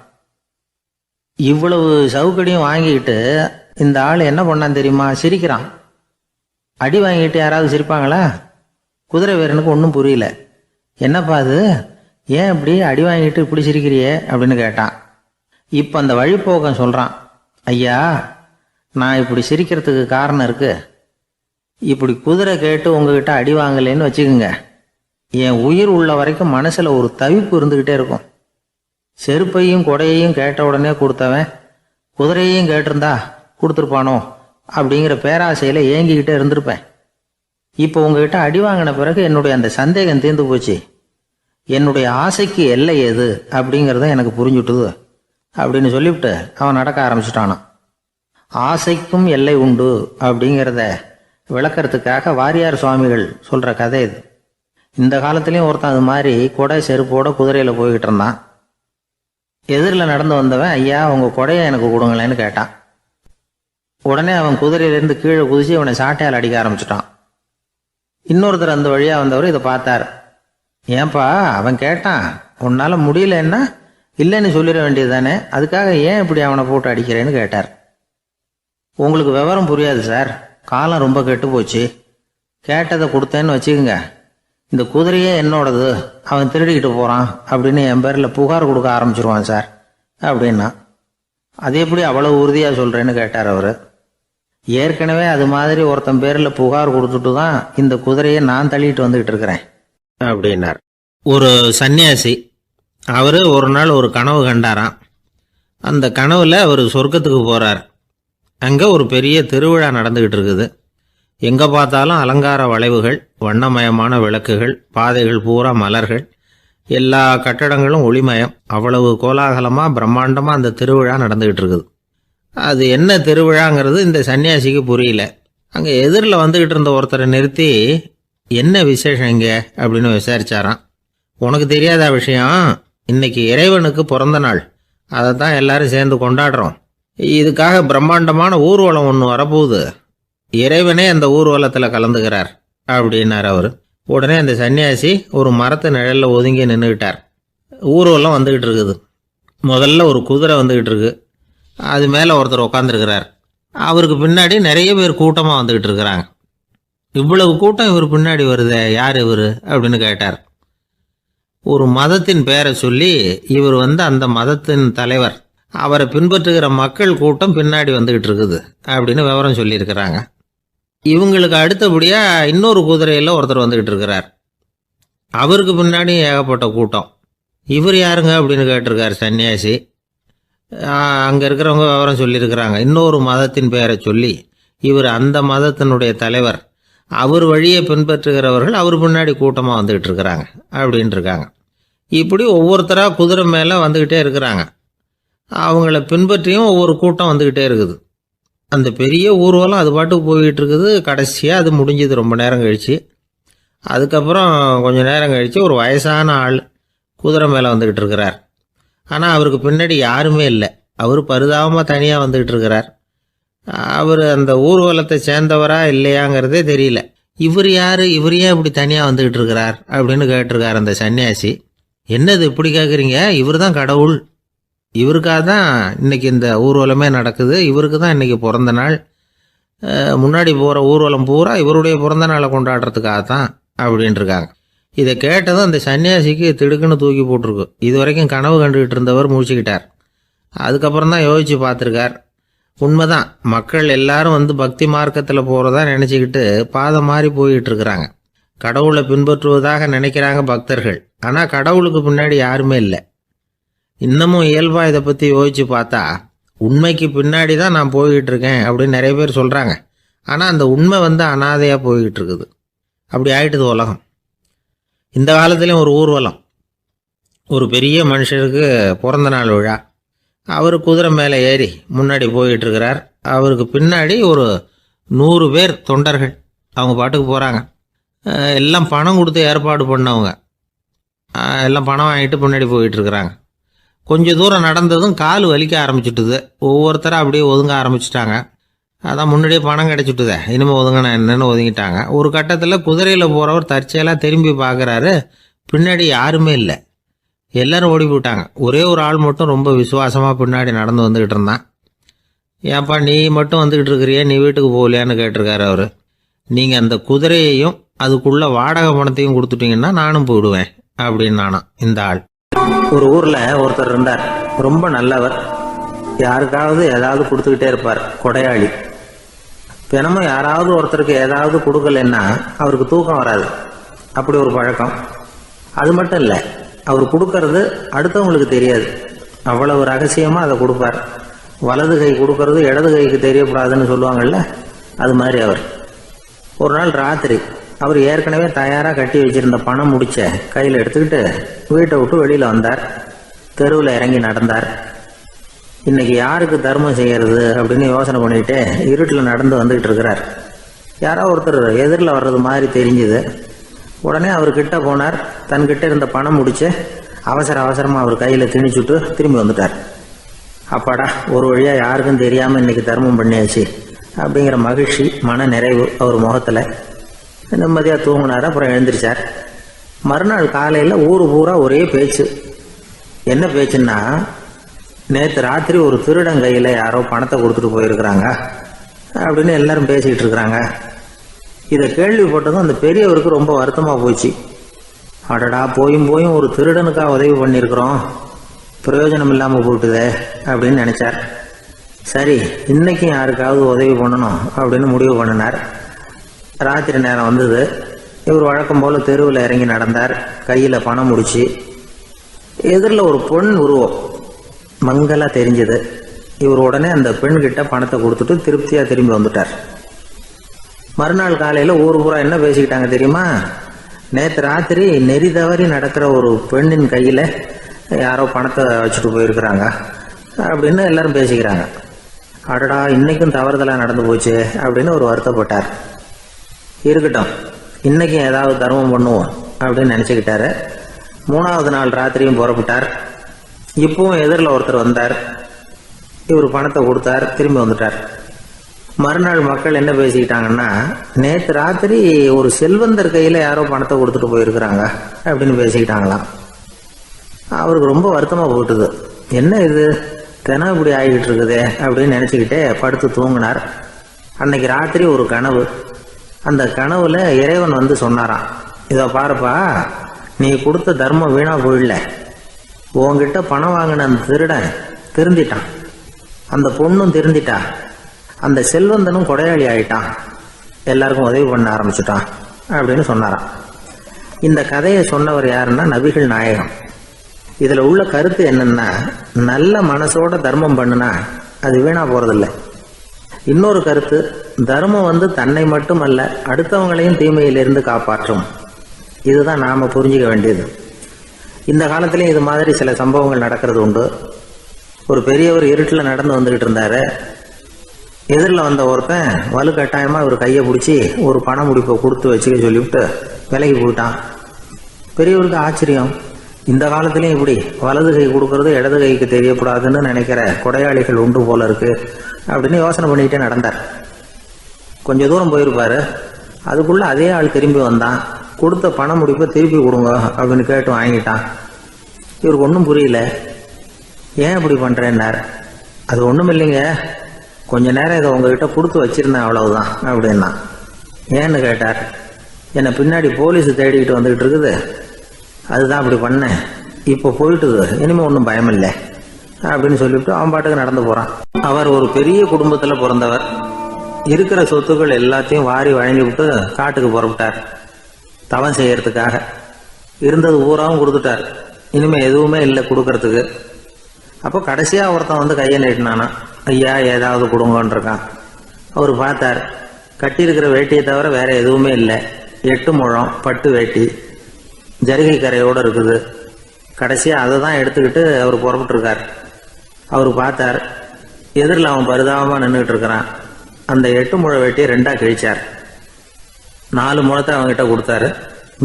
இவ்வளவு சவுக்கடியும் வாங்கிக்கிட்டு இந்த ஆள் என்ன பண்ணான் தெரியுமா? சிரிக்கிறான். அடி வாங்கிட்டு யாராவது சிரிப்பாங்களா? குதிரை வீரனுக்கு ஒன்றும் புரியல. என்னப்பா அது, ஏன் இப்படி அடி வாங்கிட்டு இப்படி சிரிக்கிறியே அப்படின்னு கேட்டான். இப்போ அந்த வழிப்போக்கன் சொல்கிறான், ஐயா, நான் இப்படி சிரிக்கிறதுக்கு காரணம் இருக்கு. இப்படி குதிரை கேட்டு உங்ககிட்ட அடி வாங்கலேன்னு வச்சுக்கோங்க, என் உயிர் உள்ள வரைக்கும் மனசில் ஒரு தவிப்பு இருந்துக்கிட்டே இருக்கும். செருப்பையும் கொடையையும் கேட்ட உடனே கொடுத்தவன் குதிரையையும் கேட்டிருந்தா கொடுத்துருப்பானோ அப்படிங்கிற பேராசையில் ஏங்கிக்கிட்டே இருந்திருப்பேன். இப்போ உங்ககிட்ட அடி வாங்கின பிறகு என்னுடைய அந்த சந்தேகம் தீர்ந்து போச்சு. என்னுடைய ஆசைக்கு எல்லை எது அப்படிங்கிறத எனக்கு புரிஞ்சுட்டுது அப்படின்னு சொல்லிவிட்டு அவன் நடக்க ஆரம்பிச்சிட்டானான். ஆசைக்கும் எல்லை உண்டு அப்படிங்கிறத விளக்கறதுக்காக வாரியார் சுவாமிகள் சொல்கிற கதை இது. இந்த காலத்துலேயும் ஒருத்தன் அது மாதிரி கொடை செருப்போட குதிரையில் போய்கிட்டு இருந்தான். எதிரில் நடந்து வந்தவன், ஐயா, உங்கள் கொடையை எனக்கு கொடுங்களேன்னு கேட்டான். உடனே அவன் குதிரையிலேருந்து கீழே குதிச்சு அவனை சாட்டையால் அடிக்க ஆரம்பிச்சிட்டான். இன்னொருத்தர் அந்த வழியாக வந்தவர் இதை பார்த்தார். ஏன்பா, அவன் கேட்டான், உன்னால் முடியலன்னா இல்லைன்னு சொல்லிட வேண்டியது தானே, அதுக்காக ஏன் இப்படி அவனை போட்டு அடிக்கிறேன்னு கேட்டார். உங்களுக்கு விவரம் புரியாது சார், காலம் ரொம்ப கெட்டு போச்சு. கேட்டதை கொடுத்தேன்னு வச்சுக்கோங்க, இந்த குதிரையே என்னோடது, அவன் திருடிக்கிட்டு போகிறான் அப்படின்னு என் பேரில் புகார் கொடுக்க ஆரம்பிச்சிருவான் சார் அப்படின்னா. அது எப்படி அவ்வளோ உறுதியாக சொல்கிறேன்னு கேட்டார் அவர். ஏற்கனவே அது மாதிரி ஒருத்தன் பேரில் புகார் கொடுத்துட்டு தான் இந்த குதிரையை நான் தள்ளிட்டு வந்துக்கிட்டு இருக்கிறேன் அப்படின்னார். ஒரு சன்னியாசி, அவர் ஒரு நாள் ஒரு கனவு கண்டாராம். அந்த கனவில் அவர் சொர்க்கத்துக்கு போகிறார். அங்கே ஒரு பெரிய திருவிழா நடந்துக்கிட்டு இருக்குது. எங்கே பார்த்தாலும் அலங்கார வளைவுகள், வண்ணமயமான விளக்குகள், பாதைகள் பூரா மலர்கள், எல்லா கட்டடங்களும் ஒளிமயம். அவ்வளவு கோலாகலமாக பிரம்மாண்டமாக அந்த திருவிழா நடந்துக்கிட்டு இருக்குது. அது என்ன திருவிழாங்கிறது இந்த சன்னியாசிக்கு புரியல. அங்கே எதிரில் வந்துக்கிட்டு இருந்த ஒருத்தரை நிறுத்தி, என்ன விசேஷம் இங்கே அப்படின்னு விசாரிச்சாராம். உனக்கு தெரியாத விஷயம், இன்னைக்கு இறைவனுக்கு பிறந்த நாள், அதை தான் எல்லாரும் சேர்ந்து கொண்டாடுறோம். இதுக்காக பிரம்மாண்டமான ஊர்வலம் ஒன்று வரப்போகுது. இறைவனே அந்த ஊர்வலத்தில் கலந்துக்கிறார் அப்படின்னார் அவர். உடனே அந்த சன்னியாசி ஒரு மரத்து நிழலில் ஒதுங்கி நின்றுக்கிட்டார். ஊர்வலம் வந்துக்கிட்டு இருக்குது. முதல்ல ஒரு குதிரை வந்துக்கிட்டு இருக்கு. அது மேலே ஒருத்தர் உட்காந்துருக்கிறார். அவருக்கு பின்னாடி நிறைய பேர் கூட்டமாக வந்துக்கிட்டு இருக்கிறாங்க. இவ்வளவு கூட்டம் இவர் பின்னாடி வருதே, யார் இவர் அப்படின்னு கேட்டார். ஒரு மதத்தின் பேரை சொல்லி இவர் அந்த மதத்தின் தலைவர், அவரை பின்பற்றுகிற மக்கள் கூட்டம் பின்னாடி வந்துக்கிட்டு இருக்குது அப்படின்னு விவரம் சொல்லியிருக்கிறாங்க. இவங்களுக்கு அடுத்தபடியாக இன்னொரு குதிரையில் ஒருத்தர் வந்துக்கிட்டு இருக்கிறார். அவருக்கு பின்னாடி ஏகப்பட்ட கூட்டம். இவர் யாருங்க அப்படின்னு கேட்டிருக்கார் சன்னியாசி. அங்கே இருக்கிறவங்க விவரம் சொல்லியிருக்கிறாங்க. இன்னொரு மதத்தின் பெயரை சொல்லி இவர் அந்த மதத்தினுடைய தலைவர், அவர் வழியை பின்பற்றுகிறவர்கள் அவர் பின்னாடி கூட்டமாக வந்துக்கிட்டு இருக்கிறாங்க அப்படின்ட்டு இருக்காங்க. இப்படி ஒவ்வொருத்தராக குதிரை மேலே வந்துக்கிட்டே இருக்கிறாங்க. அவங்கள பின்பற்றியும் ஒவ்வொரு கூட்டம் வந்துக்கிட்டே இருக்குது. அந்த பெரிய ஊர்வலம் அது பாட்டுக்கு போய்கிட்டு இருக்குது. கடைசியாக அது முடிஞ்சது ரொம்ப நேரம் கழித்து. அதுக்கப்புறம் கொஞ்சம் நேரம் கழித்து ஒரு வயசான ஆள் குதிரை மேலே வந்துக்கிட்டு இருக்கிறார். ஆனால் அவருக்கு பின்னாடி யாருமே இல்லை. அவர் பரிதாபமாக தனியாக வந்துக்கிட்டு இருக்கிறார். அவர் அந்த ஊர்வலத்தை சேர்ந்தவரா இல்லையாங்கிறதே தெரியல. இவர் யார், இவர் ஏன் இப்படி தனியாக வந்துக்கிட்டு இருக்கிறார் அப்படின்னு கேட்டிருக்கார் அந்த சன்னியாசி. என்னது இப்படி கேட்குறீங்க? இவர் தான் கடவுள், இவருக்காக தான் இன்றைக்கி இந்த ஊர்வலமே நடக்குது, இவருக்கு தான் இன்றைக்கி பிறந்த நாள், முன்னாடி போகிற ஊர்வலம் பூரா இவருடைய பிறந்த நாளை கொண்டாடுறதுக்காக தான் அப்படின்ட்டுருக்காங்க. இதை கேட்டதும் அந்த சன்னியாசிக்கு திடுக்குன்னு தூக்கி போட்டிருக்கு. இது வரைக்கும் கனவு கண்டுகிட்டு இருந்தவர் முடிச்சுக்கிட்டார். அதுக்கப்புறம் தான் யோசித்து பார்த்துருக்கார். உண்மைதான், மக்கள் எல்லாரும் பக்தி மார்க்கத்தில் போகிறதா நினச்சிக்கிட்டு பாதை மாறி போயிட்டு இருக்கிறாங்க. கடவுளை பின்பற்றுவதாக நினைக்கிறாங்க பக்தர்கள். ஆனால் கடவுளுக்கு பின்னாடி யாருமே இல்லை. இன்னமும் இயல்பாக இதை பற்றி யோசித்து பார்த்தா உண்மைக்கு பின்னாடி தான் நான் போய்கிட்டு இருக்கேன் அப்படின்னு நிறைய பேர் சொல்கிறாங்க. ஆனால் அந்த உண்மை அனாதையாக போய்கிட்டு இருக்குது. அப்படி ஆயிட்டுது உலகம். இந்த காலத்துலேயும் ஒரு ஊர்வலம், ஒரு பெரிய மனுஷருக்கு பிறந்த நாள் விழா. அவர் குதிரை மேலே ஏறி முன்னாடி போய்கிட்டு இருக்கிறார். அவருக்கு பின்னாடி ஒரு 100 பேர் தொண்டர்கள் அவங்க பாட்டுக்கு போகிறாங்க. எல்லாம் பணம் கொடுத்து ஏற்பாடு பண்ணவங்க. எல்லாம் பணம் வாங்கிட்டு முன்னாடி போயிட்டுருக்குறாங்க. கொஞ்சம் தூரம் நடந்ததும் கால் வலிக்க ஆரம்பிச்சுட்டுது. ஒவ்வொருத்தராக அப்படியே ஒதுங்க ஆரம்பிச்சிட்டாங்க. அதான் முன்னாடியே பணம் கிடச்சிட்டுதே, இனிமேல் ஒதுங்கினா என்னன்னு ஒதுங்கிட்டாங்க. ஒரு கட்டத்தில் குதிரையில் போகிறவர் தற்செயலாக திரும்பி பார்க்குறாரு. பின்னாடி யாருமே இல்லை, எல்லோரும் ஓடி போயிட்டாங்க. ஒரே ஒரு ஆள் மட்டும் ரொம்ப விசுவாசமாக பின்னாடி நடந்து வந்துக்கிட்டு இருந்தான். ஏன்ப்பா நீ மட்டும் வந்துக்கிட்டு இருக்கிறியே, நீ வீட்டுக்கு போகலையான்னு கேட்டிருக்காரு அவர். நீங்கள் அந்த குதிரையையும் அதுக்குள்ளே வாடகை பணத்தையும் கொடுத்துட்டீங்கன்னா நானும் போயிடுவேன் அப்படின்னு நானாம் இந்த ஆள். ஒரு ஊரில் ஒருத்தர் இருந்தார், ரொம்ப நல்லவர். யாருக்காவது ஏதாவது கொடுத்துக்கிட்டே இருப்பார், கொடையாளி. தினமும் யாராவது ஒருத்தருக்கு ஏதாவது கொடுக்கலன்னா அவருக்கு தூக்கம் வராது. அப்படி ஒரு பழக்கம். அது மட்டும் இல்லை, அவர் கொடுக்கறது அடுத்தவங்களுக்கு தெரியாது. அவ்வளவு ரகசியமாக அதை கொடுப்பார். வலது கை கொடுக்கறது இடது கைக்கு தெரியக்கூடாதுன்னு சொல்லுவாங்கள்ல, அது மாதிரி அவர். ஒரு நாள் ராத்திரி அவர் ஏற்கனவே தயாராக கட்டி வச்சிருந்த பணம் முடிச்ச கையில் எடுத்துக்கிட்டு வீட்டை விட்டு வெளியில் வந்தார். தெருவில் இறங்கி நடந்தார். இன்னைக்கு யாருக்கு தர்மம் செய்கிறது அப்படின்னு யோசனை பண்ணிட்டு இருட்டில் நடந்து வந்துக்கிட்டு இருக்கிறார். யாரோ ஒருத்தர் எதிரில் வர்றது மாதிரி தெரிஞ்சுது. உடனே அவர் கிட்ட போனார். தன்கிட்ட இருந்த பணம் முடிச்சு அவசரமாக அவர் கையில் திணிச்சுட்டு திரும்பி வந்துட்டார். அப்பாடா, ஒரு வழியாக யாருக்கும் தெரியாமல் இன்னைக்கு தர்மம் பண்ணியாச்சு அப்படிங்கிற மகிழ்ச்சி, மன நிறைவு அவர் முகத்தில். நிம்மதியாக தூங்கினார். அப்புறம் எழுந்திரிச்சார். மறுநாள் காலையில் ஊர் பூரா ஒரே பேச்சு. என்ன பேச்சுன்னா, நேற்று ராத்திரி ஒரு திருடன் கையில் யாரோ பணத்தை கொடுத்துட்டு போயிருக்கிறாங்க அப்படின்னு எல்லாரும் பேசிக்கிட்டு இருக்கிறாங்க. இதை கேள்விப்பட்டதும் அந்த பெரியவருக்கு ரொம்ப வருத்தமாக போச்சு. அடடா, போயும் ஒரு திருடனுக்காக உதவி பண்ணியிருக்கிறோம், பிரயோஜனம் இல்லாமல் போட்டுதே அப்படின்னு நினச்சார். சரி, இன்னைக்கும் யாருக்காவது உதவி பண்ணணும் அப்படின்னு முடிவு பண்ணினார். ராத்திரி நேரம் வந்தது. இவர் வழக்கம் போல் தெருவில் இறங்கி நடந்தார். கையில் பணம் முடிச்சு. எதிரில் ஒரு பெண் உருவம் மங்கலாக தெரிஞ்சது. இவர் உடனே அந்த பெண்கிட்ட பணத்தை கொடுத்துட்டு திருப்தியாக திரும்பி வந்துட்டார். மறுநாள் காலையில் ஊர் பூரா என்ன பேசிக்கிட்டாங்க தெரியுமா? நேற்று ராத்திரி நெறி தவறி நடக்கிற ஒரு பெண்ணின் கையில் யாரோ பணத்தை வச்சுட்டு போயிருக்கிறாங்க அப்படின்னு எல்லாரும் பேசிக்கிறாங்க. அடடா, இன்னைக்கும் தவறுதலாக நடந்து போச்சு அப்படின்னு ஒரு வருத்தப்பட்டார். இருக்கட்டும், இன்னைக்கும் ஏதாவது தர்மம் பண்ணுவோம் அப்படின்னு நினச்சிக்கிட்டாரு. 3வது நாள் ராத்திரியும் புறப்பட்டார். இப்பவும் எதிரில் ஒருத்தர் வந்தார். இவர் பணத்தை கொடுத்தார், திரும்பி வந்துட்டார். மறுநாள் மக்கள் என்ன பேசிக்கிட்டாங்கன்னா, நேற்று ராத்திரி ஒரு செல்வந்தர் கையில் யாரோ பணத்தை கொடுத்துட்டு போயிருக்கிறாங்க அப்படின்னு பேசிக்கிட்டாங்களாம். அவருக்கு ரொம்ப வருத்தமாக போட்டுது. என்ன இது, தினம் இப்படி ஆகிட்டு இருக்குதே அப்படின்னு நினச்சிக்கிட்டே படுத்து தூங்கினார். அன்னைக்கு ராத்திரி ஒரு கனவு. அந்த கனவுல இறைவன் வந்து சொன்னாராம், இதை பாருப்பா, நீ கொடுத்த தர்மம் வீணா போயிடல. உன்கிட்ட பணம் வாங்கின அந்த திருடன் திருந்திட்டான், அந்த பொண்ணும் திருந்திட்டா, அந்த செல்வந்தனும் கொடையாளி ஆயிட்டான், எல்லாருக்கும் உதவி பண்ண ஆரம்பிச்சுட்டான் அப்படின்னு சொன்னாராம். இந்த கதையை சொன்னவர் யாருன்னா நபிகள் நாயகம். இதுல உள்ள கருத்து என்னன்னா, நல்ல மனசோட தர்மம் பண்ணுனா அது வீணா போறதில்லை. இன்னொரு கருத்து, தர்மம் வந்து தன்னை மட்டுமல்ல அடுத்தவங்களையும் தீமையிலிருந்து காப்பாற்றும். இதுதான் நாம புரிஞ்சுக்க வேண்டியது. இந்த காலத்திலயும் இது மாதிரி சில சம்பவங்கள் நடக்கிறது உண்டு. ஒரு பெரியவர் இருட்டில் நடந்து வந்துகிட்டு இருந்தாரு. எதிரில் வந்த ஒருத்தன் வலுக்கட்டாயமா ஒரு கையை பிடிச்சி ஒரு பண முடிப்பை கொடுத்து வச்சுக்க சொல்லிவிட்டு விலகி போயிட்டான். பெரியவருக்கு ஆச்சரியம், இந்த காலத்திலயும் இப்படி வலது கை கொடுக்கறது இடது கைக்கு தெரியக்கூடாதுன்னு நினைக்கிற கொடையாளிகள் உண்டு போல இருக்கு அப்படின்னு யோசனை பண்ணிக்கிட்டே நடந்தார். கொஞ்ச தூரம் போயிருப்பாரு. அதுக்குள்ள அதே ஆள் திரும்பி வந்தான். கொடுத்த பண முடிப்பை திருப்பி கொடுங்க அப்படின்னு கேட்டு வாங்கிட்டான். இவருக்கு ஒன்றும் புரியல. ஏன் இப்படி பண்றேன்னார். அது ஒன்றும் இல்லைங்க, கொஞ்ச நேரம் இதை உங்ககிட்ட கொடுத்து வச்சிருந்தேன் அவ்வளவுதான் அப்படின்னா. ஏன்னு கேட்டார். என்னை பின்னாடி போலீஸ் தேடிக்கிட்டு வந்துகிட்டு இருக்குது, அதுதான் அப்படி பண்ணேன், இப்போ போயிட்டுது, இனிமே ஒன்றும் பயம் இல்லை அப்படின்னு சொல்லிவிட்டு அவன் பாட்டுக்கு நடந்து போறான். அவர் ஒரு பெரிய குடும்பத்தில் பிறந்தவர். இருக்கிற சொத்துக்கள் எல்லாத்தையும் வாரி வழங்கி விட்டு காட்டுக்கு புறப்பட்டார் தவம் செய்யறதுக்காக. இருந்தது ஊராவும் கொடுத்துட்டார், இனிமே எதுவுமே இல்லை கொடுக்கறதுக்கு. அப்போ கடைசியா ஒருத்தன் வந்து கையை நீட்டினானா, ஐயா ஏதாவது கொடுங்கன்னு இருக்கான். அவர் பார்த்தார், கட்டியிருக்கிற வேட்டியை தவிர வேற எதுவுமே இல்லை. 8 முழம் பட்டு வேட்டி, ஜரிகை கரையோடு இருக்குது. கடைசியாக அதை தான் எடுத்துக்கிட்டு அவர் புறப்பட்டுருக்கார். அவர் பார்த்தார், எதிரில் அவன் பரிதாபமாக நின்றுக்கிட்டு இருக்கிறான். அந்த 8 முழ வேட்டியை 2ஆக கிழிச்சார். 4 முழத்தை அவங்ககிட்ட கொடுத்தாரு.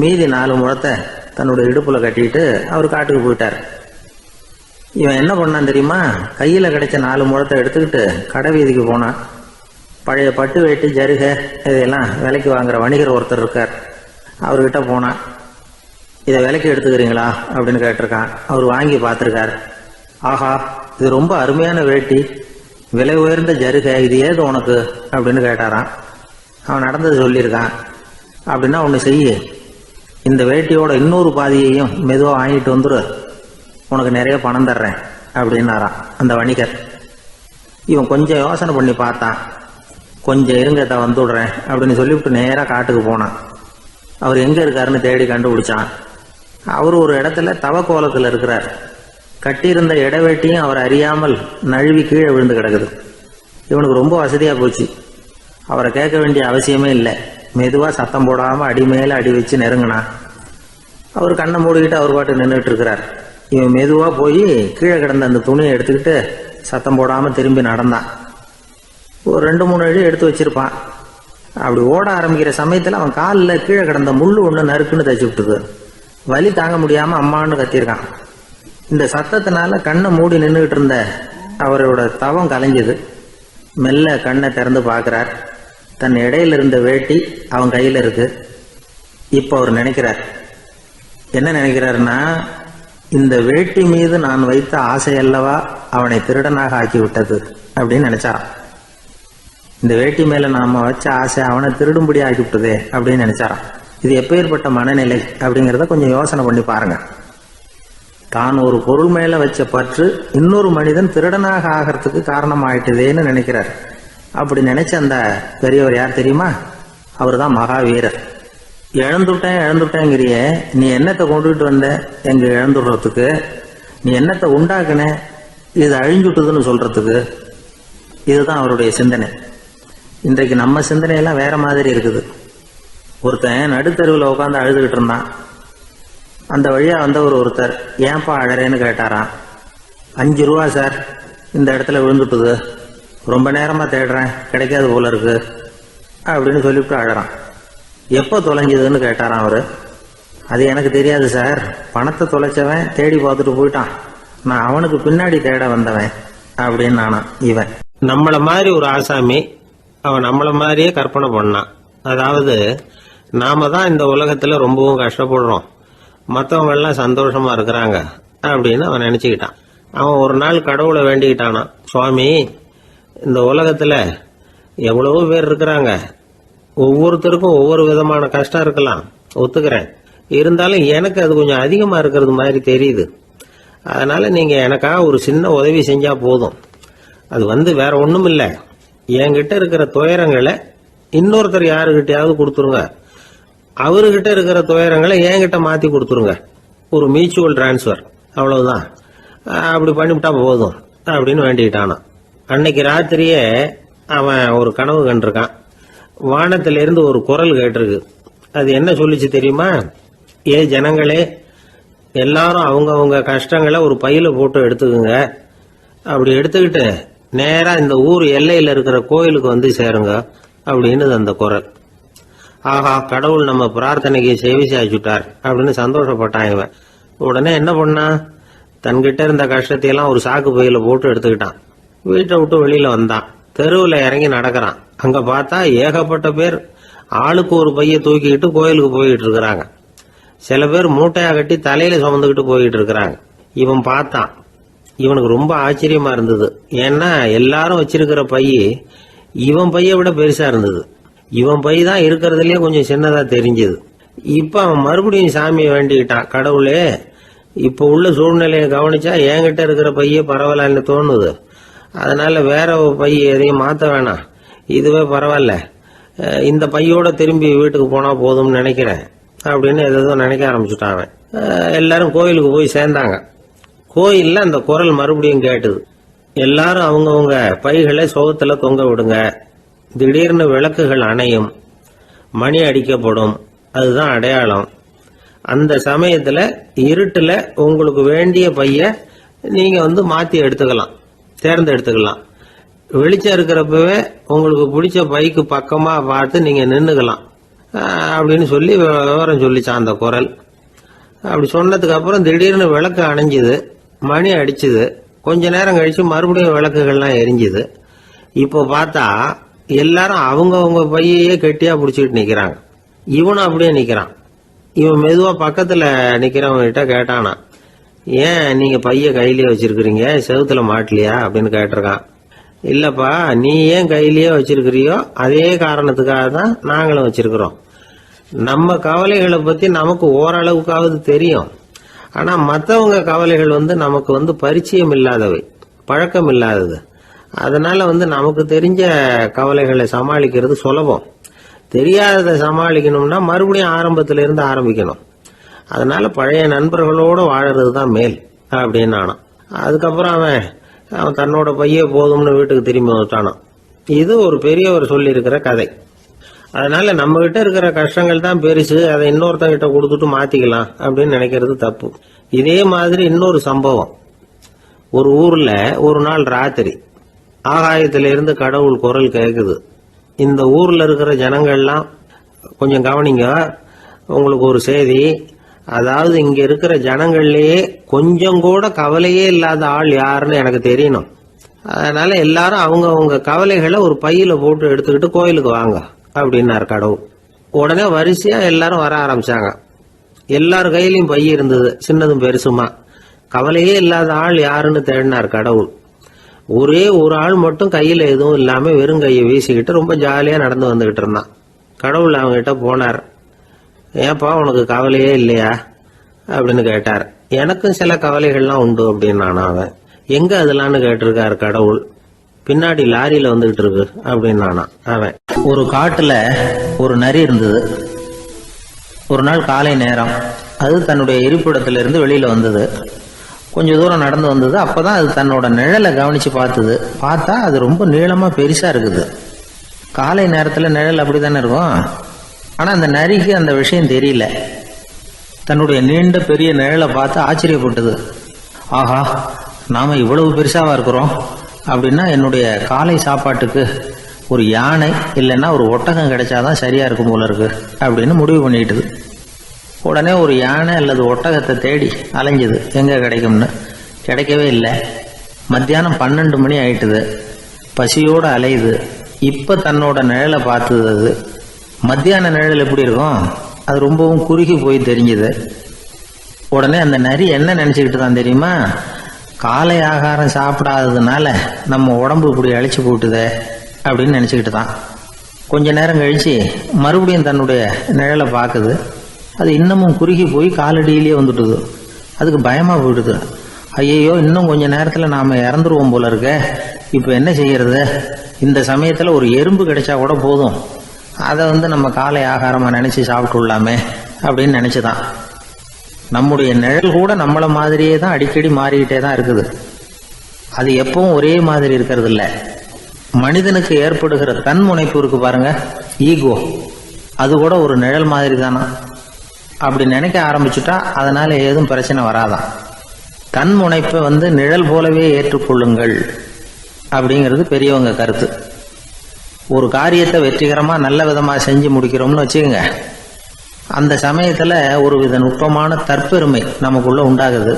மீதி 4 முழத்தை தன்னுடைய இடுப்பில் கட்டிட்டு அவர் காட்டுக்கு போயிட்டார். இவன் என்ன பண்ணான் தெரியுமா, கையில் கிடைச்ச 4 முழத்தை எடுத்துக்கிட்டு கடை வீதிக்கு போனான். பழைய பட்டு வேட்டி ஜருகை இதையெல்லாம் விலைக்கு வாங்குற வணிகர் ஒருத்தர் இருக்கார். அவர்கிட்ட போனான். இதை விலைக்கு எடுத்துக்கிறீங்களா அப்படின்னு கேட்டிருக்கான். அவர் வாங்கி பார்த்துருக்கார். ஆஹா, இது ரொம்ப அருமையான வேட்டி, விலை உயர்ந்த ஜருகை, இது ஏது உனக்கு அப்படின்னு கேட்டாரான். அவன் நடந்தது சொல்லியிருக்கான். அப்படின்னா ஒன்று செய்ய, இந்த வேட்டியோட இன்னொரு பாதியையும் மெதுவாக வாங்கிட்டு வந்துரு, உனக்கு நிறைய பணம் தர்றேன் அப்படின்னாரான் அந்த வணிகர். இவன் கொஞ்சம் யோசனை பண்ணி பார்த்தான். கொஞ்சம் இருங்க, வந்து விடுறேன் அப்படின்னு சொல்லிவிட்டு நேராக காட்டுக்கு போனான். அவர் எங்கே இருக்காருன்னு தேடி கண்டுபிடிச்சான். அவர் ஒரு இடத்துல தவக்கோலத்தில் இருக்கிறார். கட்டியிருந்த இடவேட்டியும் அவர் அறியாமல் நழுவி கீழே விழுந்து கிடக்குது. இவனுக்கு ரொம்ப வசதியாக போச்சு. அவரை கேட்க வேண்டிய அவசியமே இல்லை. மெதுவாக சத்தம் போடாமல் அடி மேலே அடி வச்சு நெருங்கினான். அவர் கண்ணை மூடிக்கிட்டு அவர் பாட்டு நின்றுட்டு இருக்கிறார். இவன் மெதுவாக போய் கீழே கிடந்த அந்த துணியை எடுத்துக்கிட்டு சத்தம் போடாமல் திரும்பி நடந்தான். ஒரு 2-3 அடி எடுத்து வச்சிருப்பான். அப்படி ஓட ஆரம்பிக்கிற சமயத்தில் அவன் காலில் கீழே கிடந்த முள்ளு ஒன்று நறுக்குன்னு தச்சு விட்டுது. வலி தாங்க முடியாமல் அம்மான்னு கத்திருக்கான். இந்த சத்தத்தினால கண்ணை மூடி நின்றுகிட்டு இருந்த அவரோட தவம் கலைஞ்சது. மெல்ல கண்ணை திறந்து பார்க்குறார். தன் இடையில இருந்த வேட்டி அவன் கையில் இருக்கு. இப்போ அவர் நினைக்கிறார், என்ன நினைக்கிறாருன்னா, இந்த வேட்டி மீது நான் வைத்த ஆசை அல்லவா அவனை திருடனாக ஆக்கி விட்டது அப்படின்னு நினைச்சாராம். இந்த வேட்டி மேல நாம வச்ச ஆசை அவனை திருடும்படி ஆக்கி விட்டதே அப்படின்னு நினைச்சாராம். இது எப்பேற்பட்ட மனநிலை அப்படிங்கிறத கொஞ்சம் யோசனை பண்ணி பாருங்க. தான் ஒரு பொருள் மேல வச்ச பற்று இன்னொரு மனிதன் திருடனாக ஆகிறதுக்கு காரணம் ஆயிட்டுதேன்னு நினைக்கிறார். அப்படி நினைச்ச அந்த பெரியவர் யார் தெரியுமா? அவர் தான் மகாவீரர். இழந்துட்டேங்கிறிய, நீ என்னத்தை கொண்டுகிட்டு வந்த எங்க இழந்துடுறதுக்கு? நீ என்னத்தை உண்டாக்குன இது அழிஞ்சுட்டுதுன்னு சொல்றதுக்கு? இதுதான் அவருடைய சிந்தனை. இன்றைக்கு நம்ம சிந்தனையெல்லாம் வேற மாதிரி இருக்குது. ஒருத்தன் நடுத்தருவில் உட்காந்து அழுதுகிட்டு இருந்தான். அந்த வழியா வந்தவர் ஒருத்தர், ஏன்பா அழறேன்னு கேட்டாராம். 5 ரூபா சார், இந்த இடத்துல விழுந்துட்டுது, ரொம்ப நேரமா தேடுறேன், கிடைக்காது போல இருக்கு அப்படின்னு சொல்லிவிட்டு அழறான். எப்போ தொலைஞ்சதுன்னு கேட்டாராம் அவரு. அது எனக்கு தெரியாது சார், பணத்தை தொலைச்சவன் தேடி பார்த்துட்டு போயிட்டான், நான் அவனுக்கு பின்னாடி தேட வந்தவன் அப்படின்னு நானா. இவன் நம்மள மாதிரி ஒரு ஆசாமி, அவன் நம்மள மாதிரியே கற்பனை பண்ணான். அதாவது நாம தான் இந்த உலகத்துல ரொம்பவும் கஷ்டப்படுறோம், மற்றவங்க எல்லாம் சந்தோஷமா இருக்கிறாங்க அப்படின்னு அவன் நினைச்சுக்கிட்டான். அவன் ஒரு நாள் கடவுளை வேண்டிக்கிட்டானான், சுவாமி, இந்த உலகத்துல எவ்வளவோ பேர் இருக்கிறாங்க, ஒவ்வொருத்தருக்கும் ஒவ்வொரு விதமான கஷ்டம் இருக்கலாம், ஒத்துக்கிறேன். இருந்தாலும் எனக்கு அது கொஞ்சம் அதிகமா இருக்கிறது மாதிரி தெரியுது. அதனால நீங்க எனக்காக ஒரு சின்ன உதவி செஞ்சா போதும். அது வேற ஒண்ணும் இல்ல, என்கிட்ட இருக்கிற துயரங்களை இன்னொருத்தர் யாருகிட்டயாவது கொடுத்துருங்க, அவர்கிட்ட இருக்கிற துயரங்களை என்கிட்ட மாத்தி கொடுத்துருங்க. ஒரு மியூச்சுவல் டிரான்ஸ்பர், அவ்வளவுதான். அப்படி பண்ணிவிட்டா போதும் அப்படின்னு வேண்டிக்கிட்டானான். அன்னைக்கு ராத்திரியே அவன் ஒரு கனவு கண்டிருக்கான். வானத்திலிருந்து ஒரு குரல் கேட்டிருக்கு. அது என்ன சொல்லிச்சு தெரியுமா? ஏ ஜனங்களே, எல்லாரும் அவங்கவங்க கஷ்டங்களை ஒரு பையில போட்டு எடுத்துக்குங்க. அப்படி எடுத்துக்கிட்டு நேரா இந்த ஊர் எல்லையில இருக்கிற கோயிலுக்கு வந்து சேருங்க அப்படின்னு அந்த குரல். ஆஹா, கடவுள் நம்ம பிரார்த்தனைக்கு செவி சாய்ச்சுட்டார் அப்படின்னு சந்தோஷப்பட்டான் இவன். உடனே என்ன பண்ணா, தன்கிட்ட இருந்த கஷ்டத்தையெல்லாம் ஒரு சாக்கு பையில போட்டு எடுத்துக்கிட்டான். வீட்டை விட்டு வெளியில வந்தான். தெருவில் இறங்கி நடக்கிறான். அங்க பார்த்தா ஏகப்பட்ட பேர் ஆளுக்கு ஒரு பைய தூக்கிக்கிட்டு கோயிலுக்கு போயிட்டு இருக்கிறாங்க. சில பேர் மூட்டையா கட்டி தலையில சுமந்துக்கிட்டு போயிட்டு இருக்கிறாங்க. இவன் பார்த்தான். இவனுக்கு ரொம்ப ஆச்சரியமா இருந்தது. ஏன்னா எல்லாரும் வச்சிருக்கிற பைய இவன் பைய விட பெருசா இருந்தது. இவன் பை தான் இருக்கிறதுலயே கொஞ்சம் சின்னதா தெரிஞ்சது. இப்ப அவன் மறுபடியும் சாமியை வேண்டிக்கிட்டான், கடவுளே, இப்ப உள்ள சூழ்நிலையை கவனிச்சா என்கிட்ட இருக்கிற பைய பரவாயில்லன்னு தோணுது. அதனால வேற பை எதையும் மாத்த வேணாம், இதுவே பரவாயில்ல, இந்த பையோட திரும்பி வீட்டுக்கு போனா போதும்னு நினைக்கிறேன் அப்படின்னு ஏதோ நினைக்க ஆரம்பிச்சுட்டான் அவன். எல்லாரும் கோயிலுக்கு போய் சேர்ந்தாங்க. கோயில்ல அந்த குரல் மறுபடியும் கேட்டுது. எல்லாரும் அவங்கவுங்க பைகளை சோகத்துல தொங்க விடுங்க. திடீர்னு விளக்குகள் அணையும், மணி அடிக்கப்படும், அதுதான் அடையாளம். அந்த சமயத்துல இருட்டுல உங்களுக்கு வேண்டிய பைய நீங்க மாத்தி எடுத்துக்கலாம், தேர்ந்தெடுத்துக்கலாம். வெளிச்சம் இருக்கிறப்பவே உங்களுக்கு பிடிச்ச பைக்கு பக்கமா பார்த்து நீங்க நின்னுக்கலாம் அப்படின்னு சொல்லி விவரம் சொல்லிச்சான் அந்த குரல். அப்படி சொன்னதுக்கு அப்புறம் திடீர்னு விளக்கு அணைஞ்சுது, மணி அடிச்சுது. கொஞ்ச நேரம் கழிச்சு மறுபடியும் விளக்குகள்லாம் எரிஞ்சுது. இப்போ பார்த்தா எல்லாரும் அவங்கவுங்க பையையே கெட்டியா பிடிச்சிட்டு நிக்கிறாங்க. இவனும் அப்படியே நிக்கிறான். இவன் மெதுவா பக்கத்துல நிக்கிறவங்கிட்ட கேட்டானா, ஏன் நீங்க பைய கையிலேயே வச்சிருக்கிறீங்க, செவுத்துல மாட்டலையா அப்படின்னு கேட்டிருக்கான். இல்லப்பா, நீ ஏன் கையிலேயே வச்சிருக்கிறியோ அதே காரணத்துக்காக தான் நாங்களும் வச்சிருக்கிறோம். நம்ம கவலைகளை பத்தி நமக்கு ஓரளவுக்காவது தெரியும். ஆனா மற்றவங்க கவலைகள் நமக்கு பரிச்சயம் இல்லாதவை, பழக்கம் இல்லாதது. அதனால நமக்கு தெரிஞ்ச கவலைகளை சமாளிக்கிறது சுலபம். தெரியாததை சமாளிக்கணும்னா மறுபடியும் ஆரம்பத்தில இருந்து ஆரம்பிக்கணும். அதனால பழைய நண்பர்களோட வாழறது தான் மேல் அப்படின்னு நானான். அதுக்கப்புறம் அவன் தன்னோட பைய போதும்னு வீட்டுக்கு திரும்பி வந்துட்டானான். இது ஒரு பெரியவர் சொல்லி இருக்கிற கதை. அதனால நம்ம கிட்ட இருக்கிற கஷ்டங்கள் தான் பெருசு, அதை இன்னொருத்தங்கிட்ட கொடுத்துட்டு மாத்திக்கலாம் அப்படின்னு நினைக்கிறது தப்பு. இதே மாதிரி இன்னொரு சம்பவம். ஒரு ஊர்ல ஒரு நாள் ராத்திரி ஆகாயத்திலிருந்து கடவுள் குரல் கேக்குது. இந்த ஊர்ல இருக்கிற ஜனங்கள்லாம் கொஞ்சம் கவனிங்க, உங்களுக்கு ஒரு செய்தி. அதாவது இங்க இருக்கிற ஜனங்கள்லயே கொஞ்சம் கூட கவலையே இல்லாத ஆள் யாருன்னு எனக்கு தெரியணும். அதனால எல்லாரும் அவங்க கவலைகளை ஒரு பையில போட்டு எடுத்துக்கிட்டு கோயிலுக்கு வாங்க அப்படின்னாரு கடவுள். உடனே வரிசையா எல்லாரும் வர ஆரம்பிச்சாங்க. எல்லார் கையிலயும் பை இருந்தது, சின்னதும் பெருசுமா. கவலையே இல்லாத ஆள் யாருன்னு தேடினார் கடவுள். ஒரே ஒரு ஆள் மட்டும் கையில எதுவும் இல்லாம வெறும் கையை வீசிக்கிட்டு ரொம்ப ஜாலியா நடந்து வந்துகிட்டு இருந்தான். கடவுள் அவங்ககிட்ட போனார். ஏப்பா, உனக்கு கவலையே இல்லையா அப்படின்னு கேட்டார். எனக்கும் சில கவலைகள்லாம் உண்டு அப்படின்னு அவன். எங்க அதெல்லாம்னு கேட்டிருக்காரு கடவுள். பின்னாடி லாரியில வந்துகிட்டு இருக்கு அப்படின்னு அவன். ஒரு காட்டுல ஒரு நரி இருந்தது. ஒரு நாள் காலை நேரம் அது தன்னுடைய இருப்பிடத்திலிருந்து வெளியில வந்தது. கொஞ்ச தூரம் நடந்து வந்தது. அப்பதான் அது தன்னோட நிழலை கவனிச்சு பார்த்தது. பார்த்தா அது ரொம்ப நீளமா பெருசா இருக்குது. காலை நேரத்துல நிழல் அப்படித்தானே இருக்கும். ஆனா அந்த நரிக்கு அந்த விஷயம் தெரியல. தன்னுடைய நீண்ட பெரிய நிழலை பார்த்து ஆச்சரியப்பட்டது. ஆஹா, நாம இவ்வளவு பெருசாவா இருக்கிறோம் அப்படின்னா என்னுடைய காலை சாப்பாட்டுக்கு ஒரு யானை இல்லைன்னா ஒரு ஒட்டகம் கிடைச்சாதான் சரியா இருக்கும் போல இருக்கு அப்படின்னு முடிவு பண்ணிட்டுது. உடனே ஒரு யானை அல்லது ஒட்டகத்தை தேடி அலைஞ்சது, எங்க கிடைக்கும்னு. கிடைக்கவே இல்லை. மத்தியானம் 12 மணி ஆயிட்டுது. பசியோட அலையுது. இப்ப தன்னோட நிழலை பார்த்தது. அது மத்தியான நிழல் எப்படி இருக்கும், அது ரொம்பவும் குறுகி போய் தெரிஞ்சது. உடனே அந்த நரி என்ன நினைச்சுக்கிட்டு தான் தெரியுமா, காலை ஆகாரம் சாப்பிடாததுனால நம்ம உடம்பு இப்படி அழிச்சு போட்டுதே அப்படின்னு நினச்சிக்கிட்டு தான். கொஞ்ச நேரம் கழித்து மறுபடியும் தன்னுடைய நிழலை பார்க்குது. அது இன்னமும் குறுகி போய் காலடியிலே வந்துட்டுது. அதுக்கு பயமாக போயிடுது. ஐயையோ, இன்னும் கொஞ்ச நேரத்தில் நாம் இறந்துருவோம் போல இருக்க, இப்போ என்ன செய்யறது? இந்த சமயத்தில் ஒரு எறும்பு கிடைச்சா கூட போதும், அதை நம்ம காலை ஆகாரமாக நினச்சி சாப்பிட்டுள்ளாமே அப்படின்னு நினச்சிதான். நம்முடைய நிழல் கூட நம்மளை மாதிரியே தான் அடிக்கடி மாறிக்கிட்டே தான் இருக்குது. அது எப்பவும் ஒரே மாதிரி இருக்கிறது இல்லை. மனிதனுக்கு ஏற்படுகிற தன்முனைப்பு இருக்கு பாருங்க, ஈகோ, அது கூட ஒரு நிழல் மாதிரி தானா. அப்படி நினைக்க ஆரம்பிச்சுட்டா அதனால ஏதும் பிரச்சனை வராதான். தன்முனைப்பை நிழல் போலவே ஏற்றுக்கொள்ளுங்கள் அப்படிங்கிறது பெரியவங்க கருத்து. ஒரு காரியத்தை வெற்றிகரமா நல்ல விதமா செஞ்சு முடிக்கிறோம்னு வச்சுக்கோங்க, அந்த சமயத்துல ஒரு வித நுட்பமான தற்பெருமை நமக்குள்ள உண்டாகுது.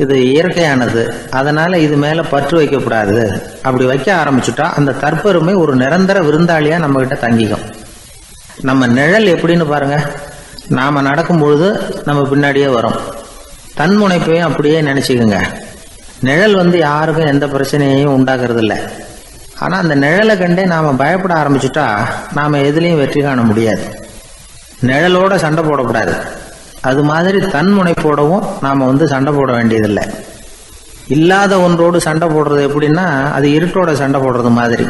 இது இயற்கையானது, அதனால இது மேல பற்று வைக்கக்கூடாது. அப்படி வைக்க ஆரம்பிச்சுட்டா அந்த தற்பெருமை ஒரு நிரந்தர விருந்தாளியா நம்ம கிட்ட தங்கிக்கும். நம்ம நிழல் எப்படின்னு பாருங்க, நாம நடக்கும் பொழுது நம்ம பின்னாடியே வரும். தன்முனைப்பையும் அப்படியே நினைச்சுக்குங்க. நிழல் யாருக்கும் எந்த பிரச்சனையையும் உண்டாக்குறது இல்லை. ஆனா அந்த நிழலை கண்டே நாம பயப்பட ஆரம்பிச்சுட்டா நாம எதுலையும் வெற்றி காண முடியாது. நிழலோட சண்டை போடக்கூடாது. அது மாதிரி தன்முனைப்போடவும் நாம சண்டை போட வேண்டியதில்லை. இல்லாத ஒன்றோடு சண்டை போடுறது எப்படின்னா, அது இருட்டோட சண்டை போடுறது மாதிரி.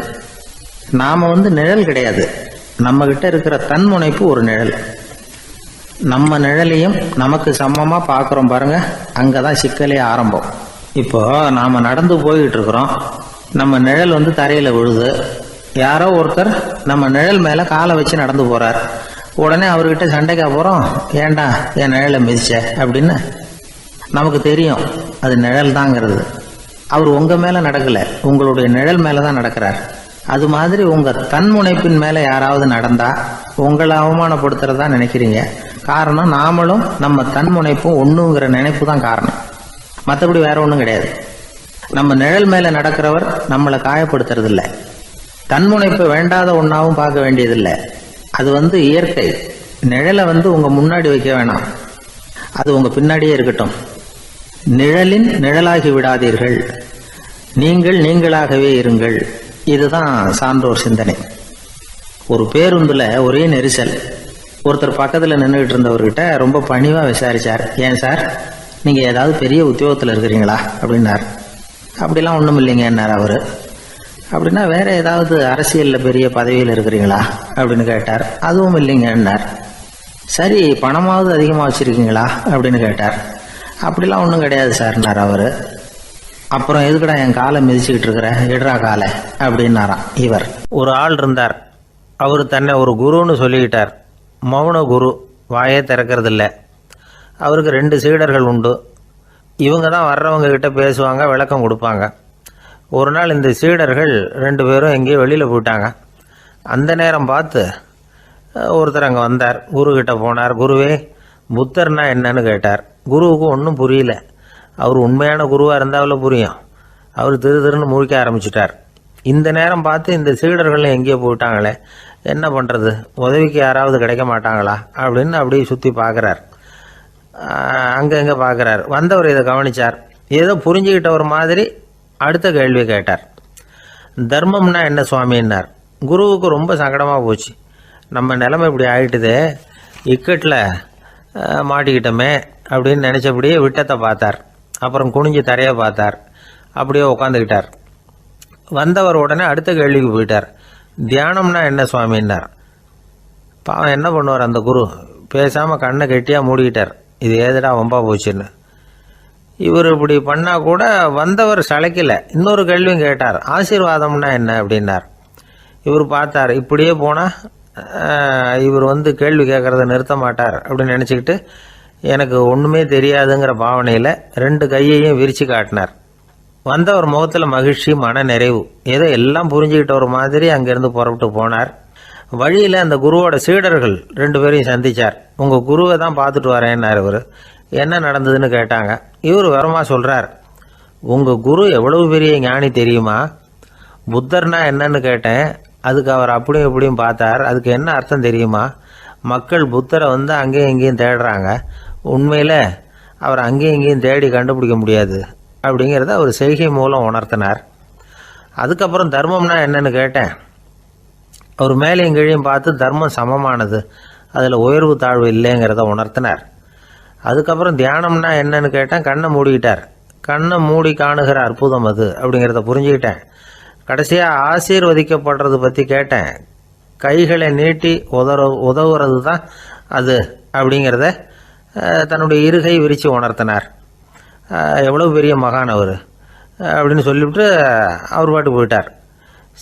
நாம நிழல் கிடையாது, நம்ம கிட்ட இருக்கிற தன்முனைப்பு ஒரு நிழல். நம்ம நிழலையும் நமக்கு சமமா பார்க்குறோம் பாருங்க, அங்கதான் சிக்கலே ஆரம்பம். இப்போ நாம நடந்து போய்கிட்டு இருக்கிறோம், நம்ம நிழல் தரையில விழுது. யாரோ ஒருத்தர் நம்ம நிழல் மேல காலை வச்சு நடந்து போறார். உடனே அவர்கிட்ட சண்டைக்கா போறோம், ஏண்டா என் நிழலை மிதிச்ச அப்படின்னு. நமக்கு தெரியும் அது நிழல் தாங்கிறது. அவர் உங்க மேல நடக்கல, உங்களுடைய நிழல் மேலதான் நடக்கிறார். அது மாதிரி உங்க தன்முனைப்பின் மேல யாராவது நடந்தா உங்களை அவமானப்படுத்துறதா நினைக்கிறீங்க. காரணம், நாமளும் நம்ம தன்முனைப்பும் ஒண்ணுங்கிற நினைப்பு தான் காரணம், மற்றபடி வேற ஒன்றும் கிடையாது. நம்ம நிழல் மேல நடக்கிறவர் நம்மளை காயப்படுத்துறது இல்லை. தன்முனைப்பை வேண்டாத ஒன்னாவும் பார்க்க வேண்டியதில்லை. அது இயற்கை. நிழலை உங்க முன்னாடி வைக்க வேணாம், அது உங்க பின்னாடியே இருக்கட்டும். நிழலின் நிழலாகி விடாதீர்கள், நீங்கள் நீங்களாகவே இருங்கள். இதுதான் சான்றோர் சிந்தனை. ஒரு பேருந்துல ஒரே நெரிசல். ஒருத்தர் பக்கத்துல நின்றுகிட்டு இருந்தவர்கிட்ட ரொம்ப பணிவா விசாரிச்சார், ஏன் சார் நீங்க ஏதாவது பெரிய உத்தியோகத்தில் இருக்கிறீங்களா அப்படின்னார். அப்படிலாம் ஒன்றும் இல்லைங்கன்னார் அவரு. அப்படின்னா வேற ஏதாவது அரசியல்ல பெரிய பதவியில் இருக்கிறீங்களா அப்படின்னு கேட்டார். அதுவும் இல்லைங்கன்னார். சரி, பணமாவது அதிகமாக வச்சிருக்கீங்களா அப்படின்னு கேட்டார். அப்படிலாம் ஒன்றும் கிடையாது சார்னார் அவரு. அப்புறம் எதுக்குடா என் காலை மிதிச்சுக்கிட்டு இருக்கிற, எடுறா காலை அப்படின்னாராம் இவர். ஒரு ஆள் இருந்தார். அவர் தன்னை ஒரு குருன்னு சொல்லிக்கிட்டார். மௌன குரு, வாயே திறக்கிறதில்ல. அவருக்கு 2 சீடர்கள் உண்டு. இவங்க தான் வர்றவங்க கிட்ட பேசுவாங்க, விளக்கம் கொடுப்பாங்க. ஒரு நாள் இந்த சீடர்கள் 2 பேரும் எங்கேயோ வெளியில் போயிட்டாங்க. அந்த நேரம் பார்த்து ஒருத்தர் அங்கே வந்தார். குரு கிட்ட போனார். குருவே, புத்தர்னா என்னன்னு கேட்டார். குருவுக்கு ஒன்றும் புரியல. அவர் உண்மையான குருவாக இருந்தாவில் புரியும். அவர் திருன்னு முழிக்க ஆரம்பிச்சிட்டார். இந்த நேரம் பார்த்து இந்த சீடர்கள் எங்கேயோ போயிட்டாங்களே, என்ன பண்ணுறது, உதவிக்கு யாராவது கிடைக்க மாட்டாங்களா அப்படின்னு அப்படியே சுற்றி பார்க்குறார். அங்கங்கே பார்க்குறார். வந்தவர் இதை கவனித்தார். ஏதோ புரிஞ்சுக்கிட்ட ஒரு மாதிரி அடுத்த கேள்வி கேட்டார். தர்மம்னா என்ன சுவாமின்னார். குருவுக்கு ரொம்ப சங்கடமாக போச்சு. நம்ம நிலைமை இப்படி ஆகிட்டுதே, இக்கட்டில் மாட்டிக்கிட்டோமே அப்படின்னு நினச்சபடியே விட்டத்தை பார்த்தார். அப்புறம் குனிஞ்சு தரையை பார்த்தார். அப்படியே உட்காந்துக்கிட்டார். வந்தவர் உடனே அடுத்த கேள்விக்கு போயிட்டார். தியானம்னா என்ன சுவாமின்னார். பாவம் என்ன பண்ணுவார் அந்த குரு, பேசாமல் கண்ணை கெட்டியாக மூடிக்கிட்டார். இது ஏதடா வம்பா போச்சுன்னு. இவர் இப்படி பண்ணால் கூட வந்தவர் சளைக்கல. இன்னொரு கேள்வியும் கேட்டார். ஆசீர்வாதம்னா என்ன அப்படின்னார். இவர் பார்த்தார், இப்படியே போனால் இவர் கேள்வி கேட்குறத நிறுத்த மாட்டார் அப்படின்னு நினச்சிக்கிட்டு எனக்கு ஒன்றுமே தெரியாதுங்கிற பாவனையில் 2 கையையும் விரித்து காட்டினார். வந்தவர் முகத்தில் மகிழ்ச்சி, மன நிறைவு. ஏதோ எல்லாம் புரிஞ்சுக்கிட்ட ஒரு மாதிரி அங்கேருந்து புறப்பட்டு போனார். வழியில் அந்த குருவோட சீடர்கள் 2 பேரையும் சந்திச்சார். உங்கள் குருவை தான் பார்த்துட்டு வரேன்னார் இவர். என்ன நடந்ததுன்னு கேட்டாங்க. இவர் வரமா சொல்கிறார், உங்கள் குரு எவ்வளவு பெரிய ஞானி தெரியுமா? புத்தர்னா என்னன்னு கேட்டேன். அதுக்கு அவர் அப்படியும் இப்படியும் பார்த்தார். அதுக்கு என்ன அர்த்தம் தெரியுமா? மக்கள் புத்தரை அங்கேயும் இங்கேயும் தேடுறாங்க. உண்மையில் அவர் அங்கேயும் இங்கேயும் தேடி கண்டுபிடிக்க முடியாது. அப்படிங்கிறத அவர் செய்கை மூலம் உணர்த்தினார். அதுக்கப்புறம் தர்மம்னா என்னன்னு கேட்டேன். அவர் மேலேயும் கீழையும் பார்த்து தர்மம் சமமானது, அதில் உயர்வு தாழ்வு இல்லைங்கிறத உணர்த்தினார். அதுக்கப்புறம் தியானம்னா என்னன்னு கேட்டேன். கண்ணை மூடிக்கிட்டார். கண்ணை மூடி காணுகிற அற்புதம் அது அப்படிங்கிறத புரிஞ்சுக்கிட்டேன். கடைசியாக ஆசீர்வதிக்கப்படுறது பற்றி கேட்டேன். கைகளை நீட்டி உதவுறது தான் அது அப்படிங்கிறத தன்னுடைய இருகை விரித்து உணர்த்தினார். எவ்வளோ பெரிய மகான் அவர் அப்படின்னு சொல்லிவிட்டு அவர் பாட்டு போயிட்டார்.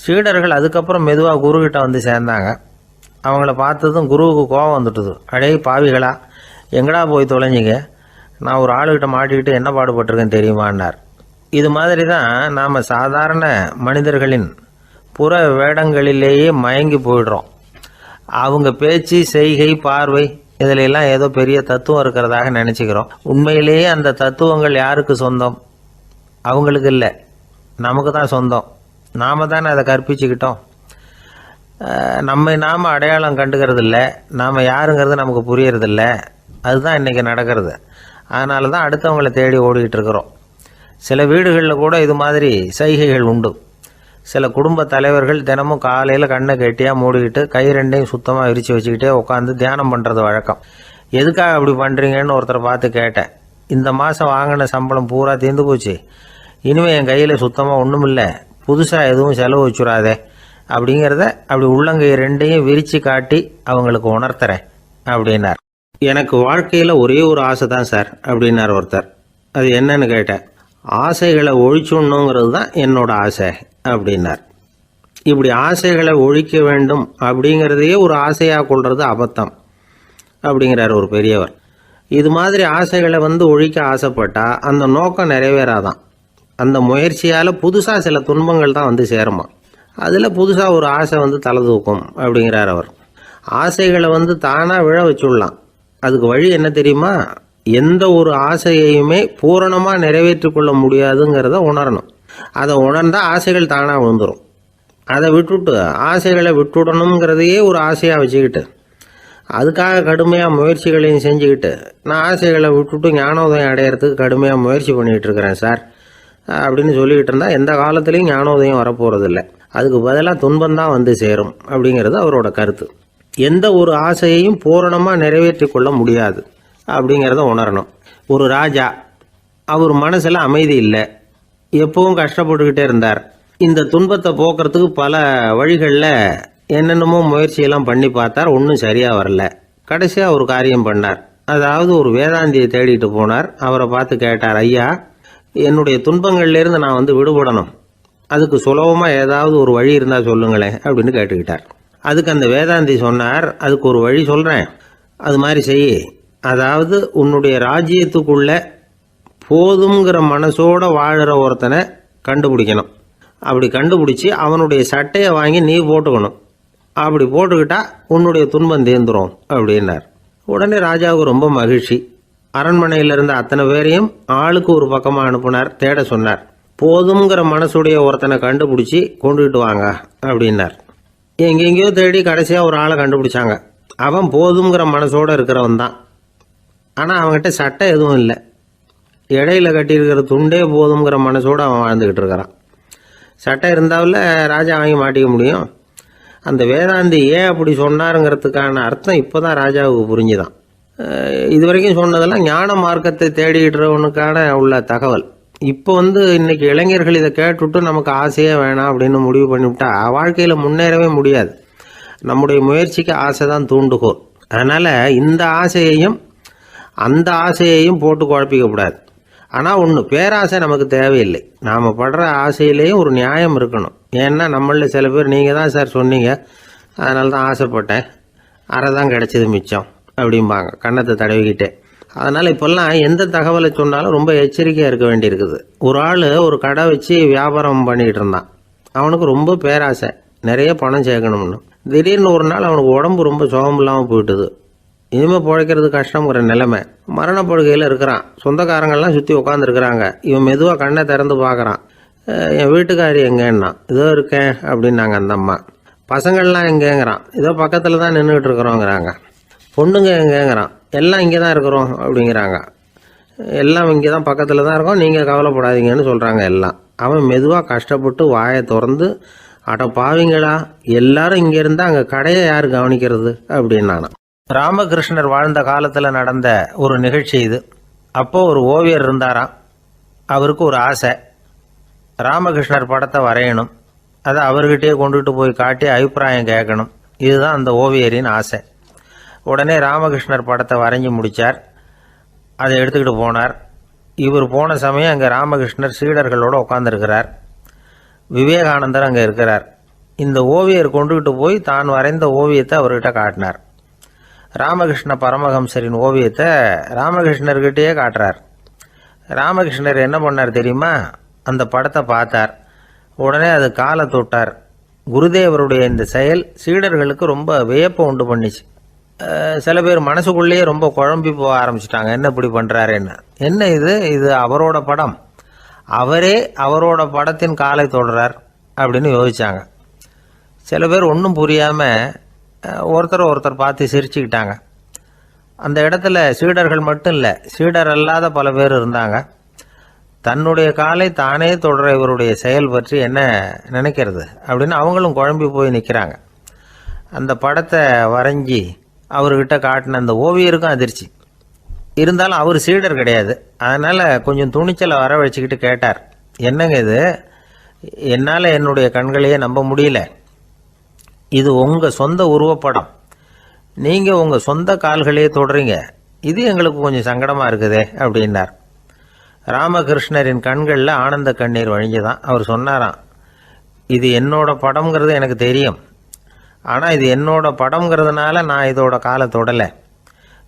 சீடர்கள் அதுக்கப்புறம் மெதுவாக குருக்கிட்ட வந்து சேர்ந்தாங்க. அவங்கள பார்த்ததும் குருவுக்கு கோபம் வந்துட்டுது. அடே பாவிகளா, எங்கடா போய் தொலைஞ்சிங்க, நான் ஒரு ஆளுகிட்ட மாட்டிக்கிட்டு என்ன பாடுபட்டிருக்கேன்னு தெரியுமான்னார். இது மாதிரி தான் நாம் சாதாரண மனிதர்களின் புற வேடங்களிலேயே மயங்கி போயிடுறோம். அவங்க பேச்சு, செய்கை, பார்வை இதிலெல்லாம் ஏதோ பெரிய தத்துவம் இருக்கிறதாக நினச்சிக்கிறோம். உண்மையிலேயே அந்த தத்துவங்கள் யாருக்கு சொந்தம்? அவங்களுக்கு இல்லை, நமக்கு தான் சொந்தம். நாம் தானே அதை கற்பிச்சுக்கிட்டோம். நம்மை நாம் அடையாளம் கண்டுக்கிறது இல்லை, நாம் யாருங்கிறது நமக்கு புரியறதில்ல. அதுதான் இன்றைக்கி நடக்கிறது. அதனால தான் அடுத்தவங்களை தேடி ஓடிக்கிட்டு இருக்கிறோம். சில வீடுகளில் கூட இது மாதிரி சைகைகள் உண்டு. சில குடும்ப தலைவர்கள் தினமும் காலையில் கண்ணை கெட்டியாக மூடிக்கிட்டு கை ரெண்டையும் சுத்தமாக விரித்து வச்சுக்கிட்டே உட்காந்து தியானம் பண்ணுறது வழக்கம். எதுக்காக அப்படி பண்ணுறீங்கன்னு ஒருத்தரை பார்த்து கேட்டேன். இந்த மாதம் வாங்கின சம்பளம் பூரா தீர்ந்து போச்சு, இனிமேல் என் கையில் சுத்தமாக ஒன்றும் இல்லை, புதுசாக எதுவும் செலவு வச்சுடாதே அப்படிங்கிறத அப்படி உள்ளங்கை ரெண்டையும் விரித்து காட்டி அவங்களுக்கு உணர்த்துறேன் அப்படின்னார். எனக்கு வாழ்க்கையில் ஒரே ஒரு ஆசை தான் சார் அப்படின்னார் ஒருத்தர். அது என்னன்னு கேட்டேன். ஆசைகளை ஒழிச்சுடணுங்கிறது தான் என்னோட ஆசை அப்படின்னார். இப்படி ஆசைகளை ஒழிக்க வேண்டும் அப்படிங்கிறதையே ஒரு ஆசையாக கொள்வது அபத்தம் அப்படிங்கிறார் ஒரு பெரியவர். இது மாதிரி ஆசைகளை ஒழிக்க ஆசைப்பட்டால் அந்த நோக்கம் நிறைவேறாதான். அந்த முயற்சியால் புதுசாக சில துன்பங்கள் தான் சேருமா. அதில் புதுசாக ஒரு ஆசை தலை தூக்கும் அப்படிங்கிறார் அவர். ஆசைகளை தானாக விழ வச்சுடலாம். அதுக்கு வழி என்ன தெரியுமா? எந்த ஒரு ஆசையையுமே பூரணமாக நிறைவேற்றி கொள்ள முடியாதுங்கிறத உணரணும். அதை உணர்ந்தால் ஆசைகள் தானாக விழுந்துடும். அதை விட்டுட்டு ஆசைகளை விட்டுடணுங்கிறதையே ஒரு ஆசையாக வச்சுக்கிட்டு அதுக்காக கடுமையாக முயற்சிகளையும் செஞ்சுக்கிட்டு நான் ஆசைகளை விட்டுட்டு ஞானோதயம் அடையிறதுக்கு கடுமையாக முயற்சி பண்ணிகிட்டு இருக்கிறேன் சார் அப்படின்னு சொல்லிக்கிட்டு இருந்தால் எந்த காலத்துலேயும் ஞானோதயம் வரப்போகிறதில்ல. அதுக்கு பதிலாக துன்பந்தான் சேரும் அப்படிங்கிறது அவரோட கருத்து. எந்த ஒரு ஆசையையும் பூரணமாக நிறைவேற்றி கொள்ள முடியாது அப்படிங்கிறத உணரணும். ஒரு ராஜா, அவர் மனசில் அமைதி இல்லை, எப்பவும் கஷ்டப்பட்டுக்கிட்டே இருந்தார். இந்த துன்பத்தை போக்குறதுக்கு பல வழிகளில் என்னென்னமோ முயற்சியெல்லாம் பண்ணி பார்த்தார். ஒன்றும் சரியாக வரல. கடைசியாக ஒரு காரியம் பண்ணார். அதாவது ஒரு வேதாந்தியை தேடிட்டு போனார். அவரை பார்த்து கேட்டார், ஐயா, என்னுடைய துன்பங்கள்லேருந்து நான் விடுபடணும், அதுக்கு சுலபமாக ஏதாவது ஒரு வழி இருந்தால் சொல்லுங்களேன் அப்படின்னு கேட்டுக்கிட்டார். அதுக்கு அந்த வேதாந்தி சொன்னார், அதுக்கு ஒரு வழி சொல்கிறேன், அது மாதிரி செய். அதாவது உன்னுடைய ராஜ்யத்துக்குள்ள போதுங்கிற மனசோட வாழ்கிற ஒருத்தனை கண்டுபிடிக்கணும். அப்படி கண்டுபிடிச்சி அவனுடைய சட்டையை வாங்கி நீ போட்டுக்கணும். அப்படி போட்டுக்கிட்டா உன்னுடைய துன்பம் தீர்ந்துரும் அப்படின்னார். உடனே ராஜாவுக்கு ரொம்ப மகிழ்ச்சி. அரண்மனையில் இருந்த அத்தனை பேரையும் ஆளுக்கு ஒரு பக்கமாக அனுப்புனார், தேட சொன்னார். போதுங்கிற மனசுடைய ஒருத்தனை கண்டுபிடிச்சி கொண்டுகிட்டு வாங்க அப்படின்னார். எங்கெங்கேயோ தேடி கடைசியாக ஒரு ஆளை கண்டுபிடிச்சாங்க. அவன் போதுங்கிற மனசோடு இருக்கிறவன் தான். ஆனால் அவன்கிட்ட சட்டை எதுவும் இல்லை. இடையில கட்டியிருக்கிற துண்டே போதுங்கிற மனசோடு அவன் வாழ்ந்துக்கிட்டு இருக்கிறான். சட்டை இருந்தாவில் ராஜா வாங்கி மாட்டிக்க முடியும். அந்த வேதாந்தி ஏன் அப்படி சொன்னாருங்கிறதுக்கான அர்த்தம் இப்போ தான் ராஜாவுக்கு புரிஞ்சுதான். இது வரைக்கும் சொன்னதெல்லாம் ஞான மார்க்கத்தை தேடிக்கிறவனுக்கான உள்ள தகவல். இப்போ இன்னைக்கு இளைஞர்கள் இதை கேட்டுவிட்டு நமக்கு ஆசையே வேணாம் அப்படின்னு முடிவு பண்ணிவிட்டா வாழ்க்கையில் முன்னேறவே முடியாது. நம்முடைய முயற்சிக்கு ஆசை தான் தூண்டுகோல். அதனால் இந்த ஆசையையும் அந்த ஆசையையும் போட்டு குழப்பிக்கக்கூடாது. ஆனால் ஒன்று, பேராசை நமக்கு தேவையில்லை. நாம் படுற ஆசையிலேயும் ஒரு நியாயம் இருக்கணும். ஏன்னா நம்மளில் சில பேர் நீங்கள் தான் சார் சொன்னீங்க, அதனால தான் ஆசைப்பட்டேன், அரை தான் கிடச்சிது மிச்சம் அப்படிம்பாங்க கன்னத்தை தடவிக்கிட்டே. அதனால் இப்போல்லாம் எந்த தகவலை சொன்னாலும் ரொம்ப எச்சரிக்கையாக இருக்க வேண்டியிருக்குது. ஒரு ஆள் ஒரு கடை வச்சு வியாபாரம் பண்ணிகிட்டு இருந்தான். அவனுக்கு ரொம்ப பேராசை, நிறைய பணம் சேர்க்கணும்னு. திடீர்னு ஒரு நாள் அவனுக்கு உடம்பு ரொம்ப சுகம் இல்லாமல் போயிட்டுது. இனிமேல் பிழைக்கிறது கஷ்டங்கிற நிலைமை. மரணப்படுகையில் இருக்கிறான். சொந்தக்காரங்கள்லாம் சுற்றி உட்காந்துருக்குறாங்க. இவன் மெதுவாக கண்ணை திறந்து பார்க்குறான். என் வீட்டுக்காரி எங்கேன்னா, இதோ இருக்கேன் அப்படின்னாங்க அந்த அம்மா. பசங்கள்லாம் எங்கேங்கிறான். இதோ பக்கத்தில் தான் நின்றுக்கிட்டு இருக்கிறோங்கிறாங்க. பொண்ணுங்க எங்கேங்கிறான். எல்லாம் இங்கே தான் இருக்கிறோம் அப்படிங்கிறாங்க. எல்லாம் இங்கே தான் பக்கத்தில் தான் இருக்கோம், நீங்கள் கவலைப்படாதீங்கன்னு சொல்கிறாங்க எல்லாம். அவன் மெதுவாக கஷ்டப்பட்டு வாயை திறந்து, அட பாவிங்களா, எல்லாரும் இங்கே இருந்தால் அங்கே கடையை யார் கவனிக்கிறது அப்படின்னானான். ராமகிருஷ்ணர் வாழ்ந்த காலத்தில் நடந்த ஒரு நிகழ்ச்சி இது. அப்போது ஒரு ஓவியர் இருந்தாராம். அவருக்கு ஒரு ஆசை, ராமகிருஷ்ணர் படத்தை வரையணும், அதை அவர்கிட்டயே கொண்டுட்டு போய் காட்டி அபிப்பிராயம் கேட்கணும். இதுதான் அந்த ஓவியரின் ஆசை. உடனே ராமகிருஷ்ணர் படத்தை வரைஞ்சி முடித்தார். அதை எடுத்துக்கிட்டு போனார். இவர் போன சமயம் அங்கே ராமகிருஷ்ணர் சீடர்களோடு உட்காந்துருக்கிறார். விவேகானந்தர் அங்கே இருக்கிறார். இந்த ஓவியர் கொண்டுகிட்டு போய் தான் வரைந்த ஓவியத்தை அவர்கிட்ட காட்டினார். ராமகிருஷ்ண பரமஹம்சரின் ஓவியத்தை ராமகிருஷ்ணர்கிட்டயே காட்டுறார். ராமகிருஷ்ணர் என்ன பண்ணார் தெரியுமா? அந்த படத்தை பார்த்தார். உடனே அது காலை தொட்டார். குருதேவருடைய இந்த செயல் சீடர்களுக்கு ரொம்ப வியப்பை உண்டு பண்ணிச்சு. சில பேர் மனசுக்குள்ளேயே ரொம்ப குழம்பி போக ஆரம்பிச்சிட்டாங்க, என்ன இப்படி பண்ணுறாருன்னு. என்ன இது அவரோட படம், அவரே அவரோட படத்தின் காலை தொடுறார் அப்படின்னு யோசித்தாங்க. சில பேர் ஒன்றும் புரியாமல் ஒருத்தர் பார்த்து சிரிச்சுக்கிட்டாங்க. அந்த இடத்துல சீடர்கள் மட்டும் இல்லை, சீடர் அல்லாத பல பேர் இருந்தாங்க. தன்னுடைய காலை தானே தொடர இவருடைய செயல் பற்றி என்ன நினைக்கிறது அப்படின்னு அவங்களும் குழம்பி போய் நிற்கிறாங்க. அந்த படத்தை வரைஞ்சி அவர்கிட்ட காட்டின அந்த ஓவியருக்கும் அதிர்ச்சி. இருந்தாலும் அவர் சீடர் கிடையாது. அதனால் கொஞ்சம் துணிச்சலை வர வச்சுக்கிட்டு கேட்டார், என்னங்க இது, என்னால் என்னுடைய கண்களையே நம்ப முடியல, இது உங்கள் சொந்த உருவப்படம், நீங்கள் உங்கள் சொந்த கால்களையே தொடுறீங்க, இது எங்களுக்கு கொஞ்சம் சங்கடமாக இருக்குதே அப்படின்னார். ராமகிருஷ்ணரின் கண்களில் ஆனந்த கண்ணீர் வழிஞ்சுதான். அவர் சொன்னாராம், இது என்னோட படம்ங்கிறது எனக்கு தெரியும், ஆனால் இது என்னோட படம்ங்கிறதுனால நான் இதோட காலை தொடலை.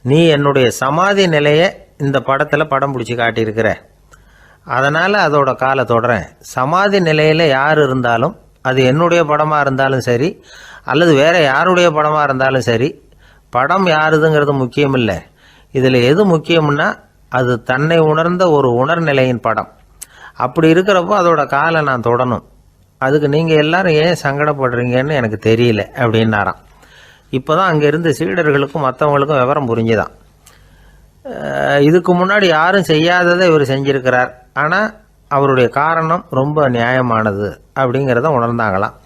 நீ என்னுடைய சமாதி நிலையை இந்த படத்தில் படம் பிடிச்சி காட்டியிருக்கிற, அதனால் அதோட காலை தொடறேன். சமாதி நிலையில் யார் இருந்தாலும், அது என்னுடைய படமாக இருந்தாலும் சரி அல்லது வேறு யாருடைய படமாக இருந்தாலும் சரி, படம் யாருதுங்கிறது முக்கியம் இல்லை. இதில் எது முக்கியம்னா அது தன்னை உணர்ந்த ஒரு உணர்நிலையின் படம். அப்படி இருக்கிறப்போ அதோட காலை நான் தொடணும். அதுக்கு நீங்கள் எல்லாரும் ஏன் சங்கடப்படுறீங்கன்னு எனக்கு தெரியல அப்படின்னாராம். இப்போ தான் அங்கே இருந்த சீடர்களுக்கும் மற்றவங்களுக்கும் விவரம் புரிஞ்சுதான். இதுக்கு முன்னாடி யாரும் செய்யாததை இவர் செஞ்சிருக்கிறார், ஆனால் அவருடைய காரணம் ரொம்ப நியாயமானது அப்படிங்கிறத உணர்ந்தாங்களாம்.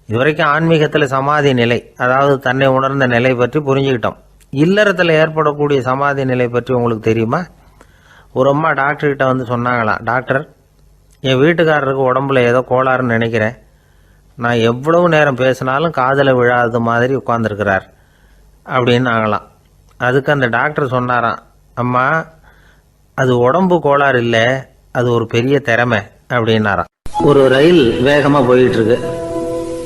இதுவரைக்கும் ஆன்மீகத்தில் சமாதி நிலை, அதாவது தன்னை உணர்ந்த நிலை பற்றி புரிஞ்சுக்கிட்டோம். இல்லறத்தில் ஏற்படக்கூடிய சமாதி நிலை பற்றி உங்களுக்கு தெரியுமா? ஒரு அம்மா டாக்டர்கிட்ட வந்து சொன்னாங்களாம், டாக்டர், என் வீட்டுக்காரருக்கு உடம்புல ஏதோ கோளாறுன்னு நினைக்கிறேன், நான் எவ்வளவு நேரம் பேசினாலும் காதில் விழாத மாதிரி உட்காந்துருக்கிறார் அப்படின்னு ஆகலாம். அதுக்கு அந்த டாக்டர் சொன்னாராம், அம்மா, அது உடம்பு கோளாறு இல்லை, அது ஒரு பெரிய திறமை அப்படின்னாராம். ஒரு ரயில் வேகமாக போயிட்டு இருக்கு.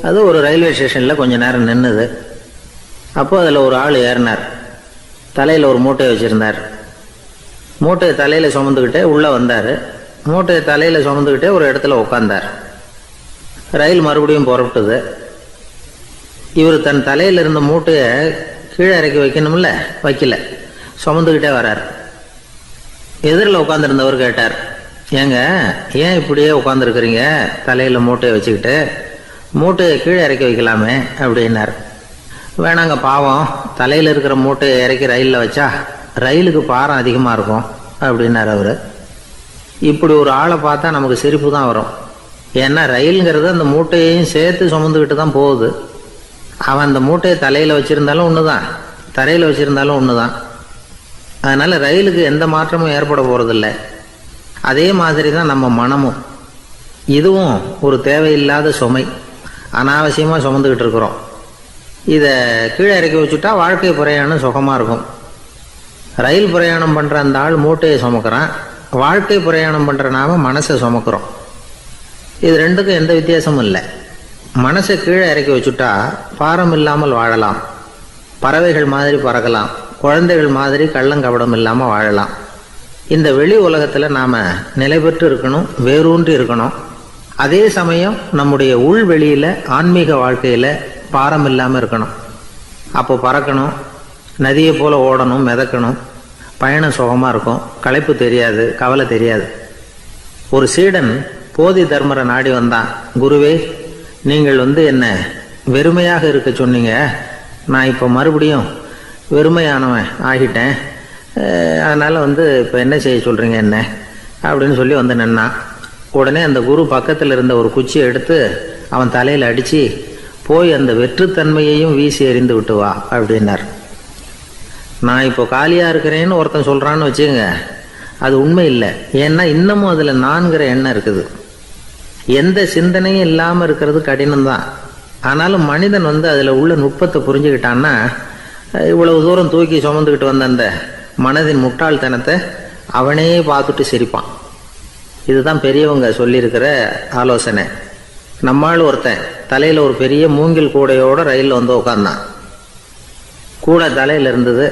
அது ஒரு ரயில்வே ஸ்டேஷனில் கொஞ்ச நேரம் நின்றுது. அப்போ அதில் ஒரு ஆள் ஏறினார். தலையில் ஒரு மூட்டையை வச்சுருந்தார். மூட்டையை தலையில் சுமந்துக்கிட்டே உள்ளே வந்தார். மூட்டையை தலையில் சுமந்துக்கிட்டே ஒரு இடத்துல உட்காந்தார். ரயில் மறுபடியும் புறப்பட்டது. இவர் தன் தலையில் இருந்த மூட்டையை கீழே இறக்கி வைக்கணும்ல, வைக்கல, சுமந்துக்கிட்டே வர்றார். எதிரில் உட்காந்துருந்தவர் கேட்டார், ஏங்க ஏன் இப்படியே உட்காந்துருக்குறீங்க தலையில் மூட்டையை வச்சுக்கிட்டு, மூட்டையை கீழே இறக்கி வைக்கலாமே அப்படின்னார். வேணாங்க, பாவம், தலையில் இருக்கிற மூட்டையை இறக்கி ரயிலில் வச்சா ரயிலுக்கு பாரம் அதிகமாக இருக்கும் அப்படின்னார் அவர். இப்படி ஒரு ஆளை பார்த்தா நமக்கு சிரிப்பு தான் வரும். ஏன்னா ரயிலுங்கிறது அந்த மூட்டையையும் சேர்த்து சுமந்துக்கிட்டு தான் போகுது. அவன் அந்த மூட்டையை தலையில் வச்சுருந்தாலும் ஒன்று தான், தரையில் வச்சுருந்தாலும் ஒன்று தான். அதனால் ரயிலுக்கு எந்த மாற்றமும் ஏற்பட போகிறதில்ல. அதே மாதிரி தான் நம்ம மனமும். இதுவும் ஒரு தேவையில்லாத சுமை, அனாவசியமாக சுமந்துக்கிட்டு இருக்கிறோம். இதை கீழே இறக்கி வச்சுட்டா வாழ்க்கை பிரயாணம் சுகமாக இருக்கும். ரயில் பிரயாணம் பண்ணுற அந்த ஆள் மூட்டையை சுமக்கிறான், வாழ்க்கை பிரயாணம் பண்ணுற நாம மனசை சுமக்கிறோம். இது ரெண்டுக்கும் எந்த வித்தியாசமும் இல்லை. மனசை கீழே இறக்கி வச்சுட்டா பாரம் இல்லாமல் வாழலாம், பறவைகள் மாதிரி பறக்கலாம், குழந்தைகள் மாதிரி கள்ளங்கபடம் இல்லாமல் வாழலாம். இந்த வெளி உலகத்தில் நாம் நிலை பெற்று இருக்கணும், வேரூன்றி இருக்கணும். அதே சமயம் நம்முடைய உள்வெளியில் ஆன்மீக வாழ்க்கையில் பாரம் இல்லாமல் இருக்கணும். அப்போ பறக்கணும், நதியை போல் ஓடணும், மிதக்கணும், பயணம் சுகமாக இருக்கும், களைப்பு தெரியாது, கவலை தெரியாது. ஒரு சீடன் போதி தர்மரை நாடி வந்தான். குருவே, நீங்கள் என்ன வெறுமையாக இருக்க சொன்னீங்க, நான் இப்போ மறுபடியும் வெறுமையானவன் ஆகிட்டேன், அதனால் இப்போ என்ன செய்ய சொல்கிறீங்க என்ன அப்படின்னு சொல்லி வந்து நின்னான். உடனே அந்த குரு பக்கத்தில் இருந்த ஒரு குச்சியை எடுத்து அவன் தலையில் அடித்து, போய் அந்த வெற்றுத்தன்மையையும் வீசி எறிந்து விட்டு வா அப்படின்னார். நான் இப்போ காலியாக இருக்கிறேன்னு ஒருத்தன் சொல்கிறான்னு வச்சுக்கோங்க, அது உண்மை இல்லை. ஏன்னா இன்னமும் அதில் நான்கிற எண்ணம் இருக்குது. எந்த சிந்தனையும் இல்லாமல் இருக்கிறது கடினம்தான். ஆனாலும் மனிதன் அதில் உள்ள நுட்பத்தை புரிஞ்சுக்கிட்டான்னா இவ்வளவு தூரம் தூக்கி சுமந்துக்கிட்டு வந்த அந்த மனதின் முட்டாள்தனத்தை அவனே பார்த்துட்டு சிரிப்பான். இதுதான் பெரியவங்க சொல்லியிருக்கிற ஆலோசனை. நம்மால் ஒருத்தன் தலையில் ஒரு பெரிய மூங்கில் கூடையோட ரயிலில் வந்து உட்காந்தான். கூடை தலையில் இருந்தது,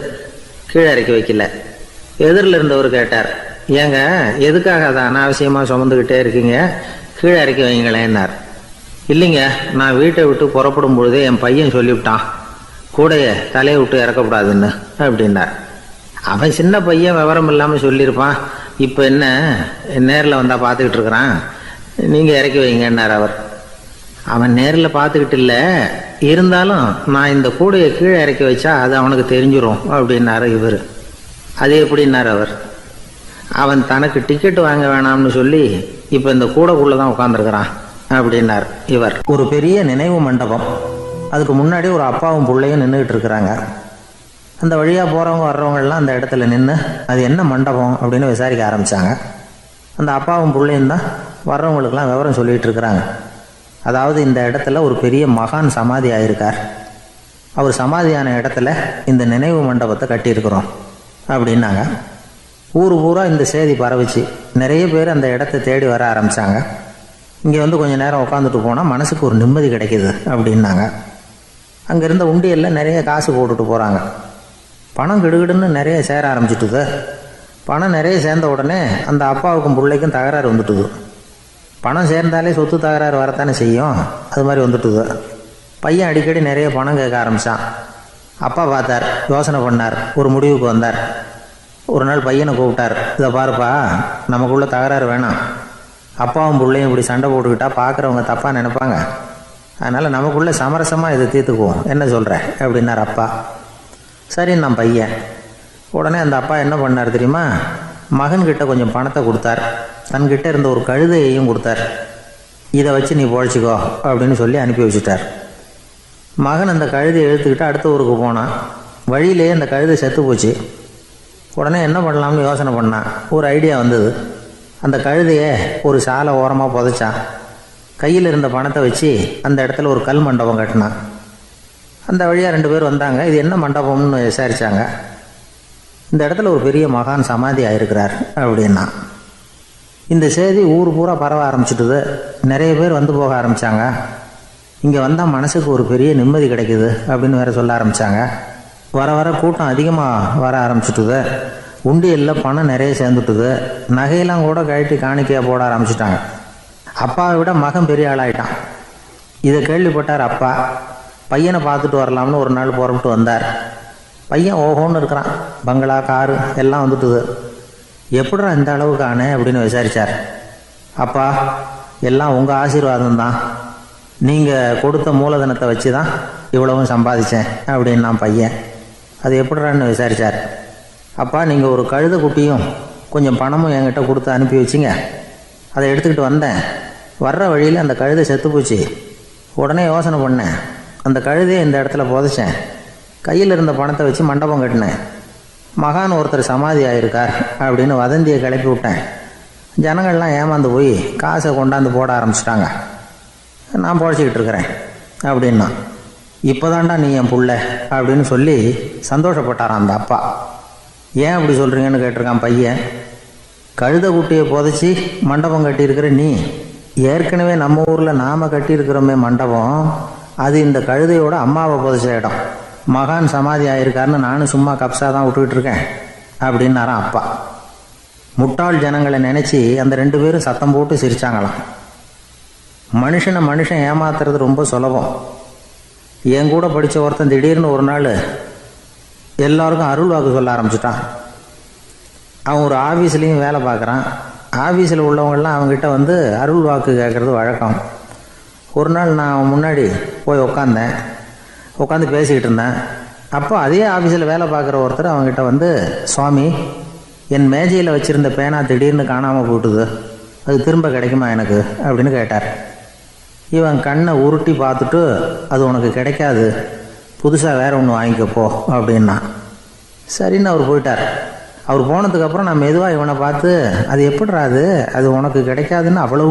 கீழே இறக்கி வைக்கல. எதிரில் இருந்தவர் கேட்டார், ஏங்க எதுக்காக அதை அனாவசியமாக சுமந்துக்கிட்டே இருக்கீங்க, கீழே இறக்கி வைங்களேன்னார். இல்லைங்க, நான் வீட்டை விட்டு புறப்படும் பொழுதே என் பையன் சொல்லிவிட்டான் கூடையை தலையை விட்டு இறக்கக்கூடாதுன்னு அப்படின்னார். அவன் சின்ன பையன், விவரம் இல்லாமல் சொல்லியிருப்பான். இப்போ என்ன நேரில் வந்தால் பார்த்துக்கிட்டு இருக்கிறான், நீங்கள் இறக்கி வைங்கன்னார் அவர். அவன் நேரில் பார்த்துக்கிட்டு இல்லை, இருந்தாலும் நான் இந்த கூடையை கீழே இறக்கி வச்சா அது அவனுக்கு தெரிஞ்சிடும் அப்படின்னாரு இவர். அது எப்படின்னார் அவர். அவன் தனக்கு டிக்கெட் வாங்க வேணாம்னு சொல்லி இப்போ இந்த கூடைக்குள்ளே தான் உட்காந்துருக்கிறான் அப்படின்னார் இவர். ஒரு பெரிய நினைவு மண்டபம், அதுக்கு முன்னாடி ஒரு அப்பாவும் பிள்ளையும் நின்றுக்கிட்டு இருக்கிறாங்க. அந்த வழியாக போகிறவங்க வர்றவங்கெல்லாம் அந்த இடத்துல நின்று அது என்ன மண்டபம் அப்படின்னு விசாரிக்க ஆரம்பித்தாங்க. அந்த அப்பாவும் பிள்ளையும் தான் வர்றவங்களுக்கெல்லாம் விவரம் சொல்லிகிட்டு இருக்கிறாங்க. அதாவது இந்த இடத்துல ஒரு பெரிய மகான் சமாதி ஆயிருக்கார், அவர் சமாதியான இடத்துல இந்த நினைவு மண்டபத்தை கட்டியிருக்கிறோம் அப்படின்னாங்க. ஊர் பூரா இந்த செய்தி பரவிச்சு. நிறைய பேர் அந்த இடத்த தேடி வர ஆரம்பித்தாங்க. இங்கே கொஞ்சம் நேரம் உட்காந்துட்டு போனால் மனசுக்கு ஒரு நிம்மதி கிடைக்கிது அப்படின்னாங்க. அங்கே இருந்த உண்டியலில் நிறைய காசு போட்டுட்டு போகிறாங்க. பணம் கிடுகிடுன்னு நிறைய சேர ஆரம்பிச்சுட்டுது. பணம் நிறைய சேர்ந்த உடனே அந்த அப்பாவுக்கும் பிள்ளைக்கும் தகராறு வந்துட்டுது. பணம் சேர்ந்தாலே சொத்து தகராறு வரத்தானே செய்யும், அது மாதிரி வந்துட்டுது. பையன் அடிக்கடி நிறைய பணம் கேட்க ஆரம்பித்தான். அப்பா பார்த்தார், யோசனை பண்ணார், ஒரு முடிவுக்கு வந்தார். ஒரு நாள் பையனை கூப்பிட்டார், இதை பாருப்பா, நமக்குள்ள தகராறு வேணாம். அப்பாவும் பிள்ளையும் இப்படி சண்டை போட்டுக்கிட்டா பார்க்குறவங்க தப்பாக நினைப்பாங்க. அதனால் நமக்குள்ளே சமரசமாக இதை தீர்த்துக்குவோம், என்ன சொல்கிற அப்படின்னார் அப்பா. சரின்னு நான் பையன். உடனே அந்த அப்பா என்ன பண்ணார் தெரியுமா, மகன்கிட்ட கொஞ்சம் பணத்தை கொடுத்தார். தன்கிட்ட இருந்த ஒரு கழுதையையும் கொடுத்தார். இதை வச்சு நீ பொழைச்சிக்கோ அப்படின்னு சொல்லி அனுப்பி வச்சுட்டார். மகன் அந்த கழுதையை இழுத்துக்கிட்டு அடுத்த ஊருக்கு போனான். வழியிலே அந்த கழுதை செத்து போச்சு. உடனே என்ன பண்ணலாம்னு யோசனை பண்ணான். ஒரு ஐடியா வந்தது. அந்த கழுதையை ஒரு சாலை ஓரமாக புதைச்சான். கையில் இருந்த பணத்தை வச்சு அந்த இடத்துல ஒரு கல் மண்டபம் கட்டினான். அந்த வழியாக 2 பேர் வந்தாங்க. இது என்ன மண்டபம்னு விசாரித்தாங்க. இந்த இடத்துல ஒரு பெரிய மகான் சமாதி ஆயிருக்கிறார் அப்படின்னா. இந்த செய்தி ஊர் பூரா பரவ ஆரம்பிச்சுட்டுது. நிறைய பேர் வந்து போக ஆரம்பித்தாங்க. இங்கே வந்தால் மனசுக்கு ஒரு பெரிய நிம்மதி கிடைக்குது அப்படின்னு வேற சொல்ல ஆரம்பித்தாங்க. வர வர கூட்டம் அதிகமாக வர ஆரம்பிச்சுட்டுது. உண்டியலில் பணம் நிறைய சேர்ந்துட்டுது. நகையெல்லாம் கூட கழட்டி காணிக்கையாக போட ஆரம்பிச்சிட்டாங்க. அப்பாவை விட மகன் பெரிய ஆளாயிட்டான். இதை கேள்விப்பட்டார் அப்பா. பையனை பார்த்துட்டு வரலாம்னு ஒரு நாள் புறப்பட்டு வந்தார். பையன் ஓஹோன்னு இருக்கிறான். பங்களா, காரு எல்லாம் வந்துட்டுது. எப்படிடா இந்த அளவுக்கு ஆனே அப்படின்னு விசாரித்தார். அப்பா, எல்லாம் உங்கள் ஆசீர்வாதம் தான். நீங்கள் கொடுத்த மூலதனத்தை வச்சு தான் இவ்வளவும் சம்பாதிச்சேன் அப்படின்னு நான் பையன். அது எப்படிறான்னு விசாரித்தார். அப்பா, நீங்கள் ஒரு கழுதை குட்டியும் கொஞ்சம் பணமும் என்கிட்ட கொடுத்து அனுப்பி வச்சிங்க. அதை எடுத்துக்கிட்டு வந்தேன். வர்ற வழியில் அந்த கழுதை செத்து போச்சு. உடனே யோசனை பண்ணேன், அந்த கழுதையை இந்த இடத்துல புதைச்சேன். கையில் இருந்த பணத்தை வச்சு மண்டபம் கட்டினேன். மகான் ஒருத்தர் சமாதி ஆயிருக்கார் அப்படின்னு வதந்தியை கிளப்பி விட்டேன். ஜனங்கள்லாம் ஏமாந்து போய் காசை கொண்டாந்து போட ஆரம்பிச்சிட்டாங்க. நான் பொழைச்சிக்கிட்டு இருக்கிறேன் அப்படின்னா. இப்போதான்டா நீ என் புள்ள அப்படின்னு சொல்லி சந்தோஷப்பட்டாரான் அந்த அப்பா. ஏன் அப்படி சொல்கிறீங்கன்னு கேட்டிருக்கான் பையன். கழுதை குட்டியை புதைச்சி மண்டபம் கட்டியிருக்கிற நீ, ஏற்கனவே நம்ம ஊரில் நாம் கட்டியிருக்கிறோமே மண்டபம், அது இந்த கழுதையோட அம்மாவை புதைச்ச இடம். மகான் சமாதி ஆயிருக்காருன்னு நானும் சும்மா கப்ஸாக தான் விட்டுக்கிட்டு இருக்கேன் அப்படின்னாரான் அப்பா. முட்டாள் ஜனங்களை நினச்சி அந்த 2 பேரும் சத்தம் போட்டு சிரிச்சாங்களாம். மனுஷன் ஏமாத்துறது ரொம்ப சுலபம். என் கூட படித்த ஒருத்தன் திடீர்னு ஒரு நாள் எல்லாருக்கும் அருள் வாக்கு சொல்ல ஆரம்பிச்சிட்டான். அவன் ஒரு ஆஃபீஸ்லேயும் வேலை பார்க்குறான். ஆஃபீஸில் உள்ளவங்கள்லாம் அவங்ககிட்ட வந்து அருள் வாக்கு கேட்குறது வழக்கம். ஒரு நாள் நான் அவன் முன்னாடி போய் உட்காந்து பேசிக்கிட்டு இருந்தேன். அப்போ அதே ஆஃபீஸில் வேலை பார்க்குற ஒருத்தர் அவங்ககிட்ட வந்து, சுவாமி, என் மேஜையில் வச்சுருந்த பேனா திடீர்னு காணாமல் போட்டுது, அது திரும்ப கிடைக்குமா எனக்கு அப்படின்னு கேட்டார். இவன் கண்ணை உருட்டி பார்த்துட்டு, அது உனக்கு கிடைக்காது, புதுசாக வேற ஒன்று வாங்கிக்கப்போ அப்படின்னா. சரின்னு அவர் போயிட்டார். அவர் போனதுக்கப்புறம் நான் மெதுவாக இவனை பார்த்து, அது எப்படிறாது, அது உனக்கு கிடைக்காதுன்னு அவ்வளோ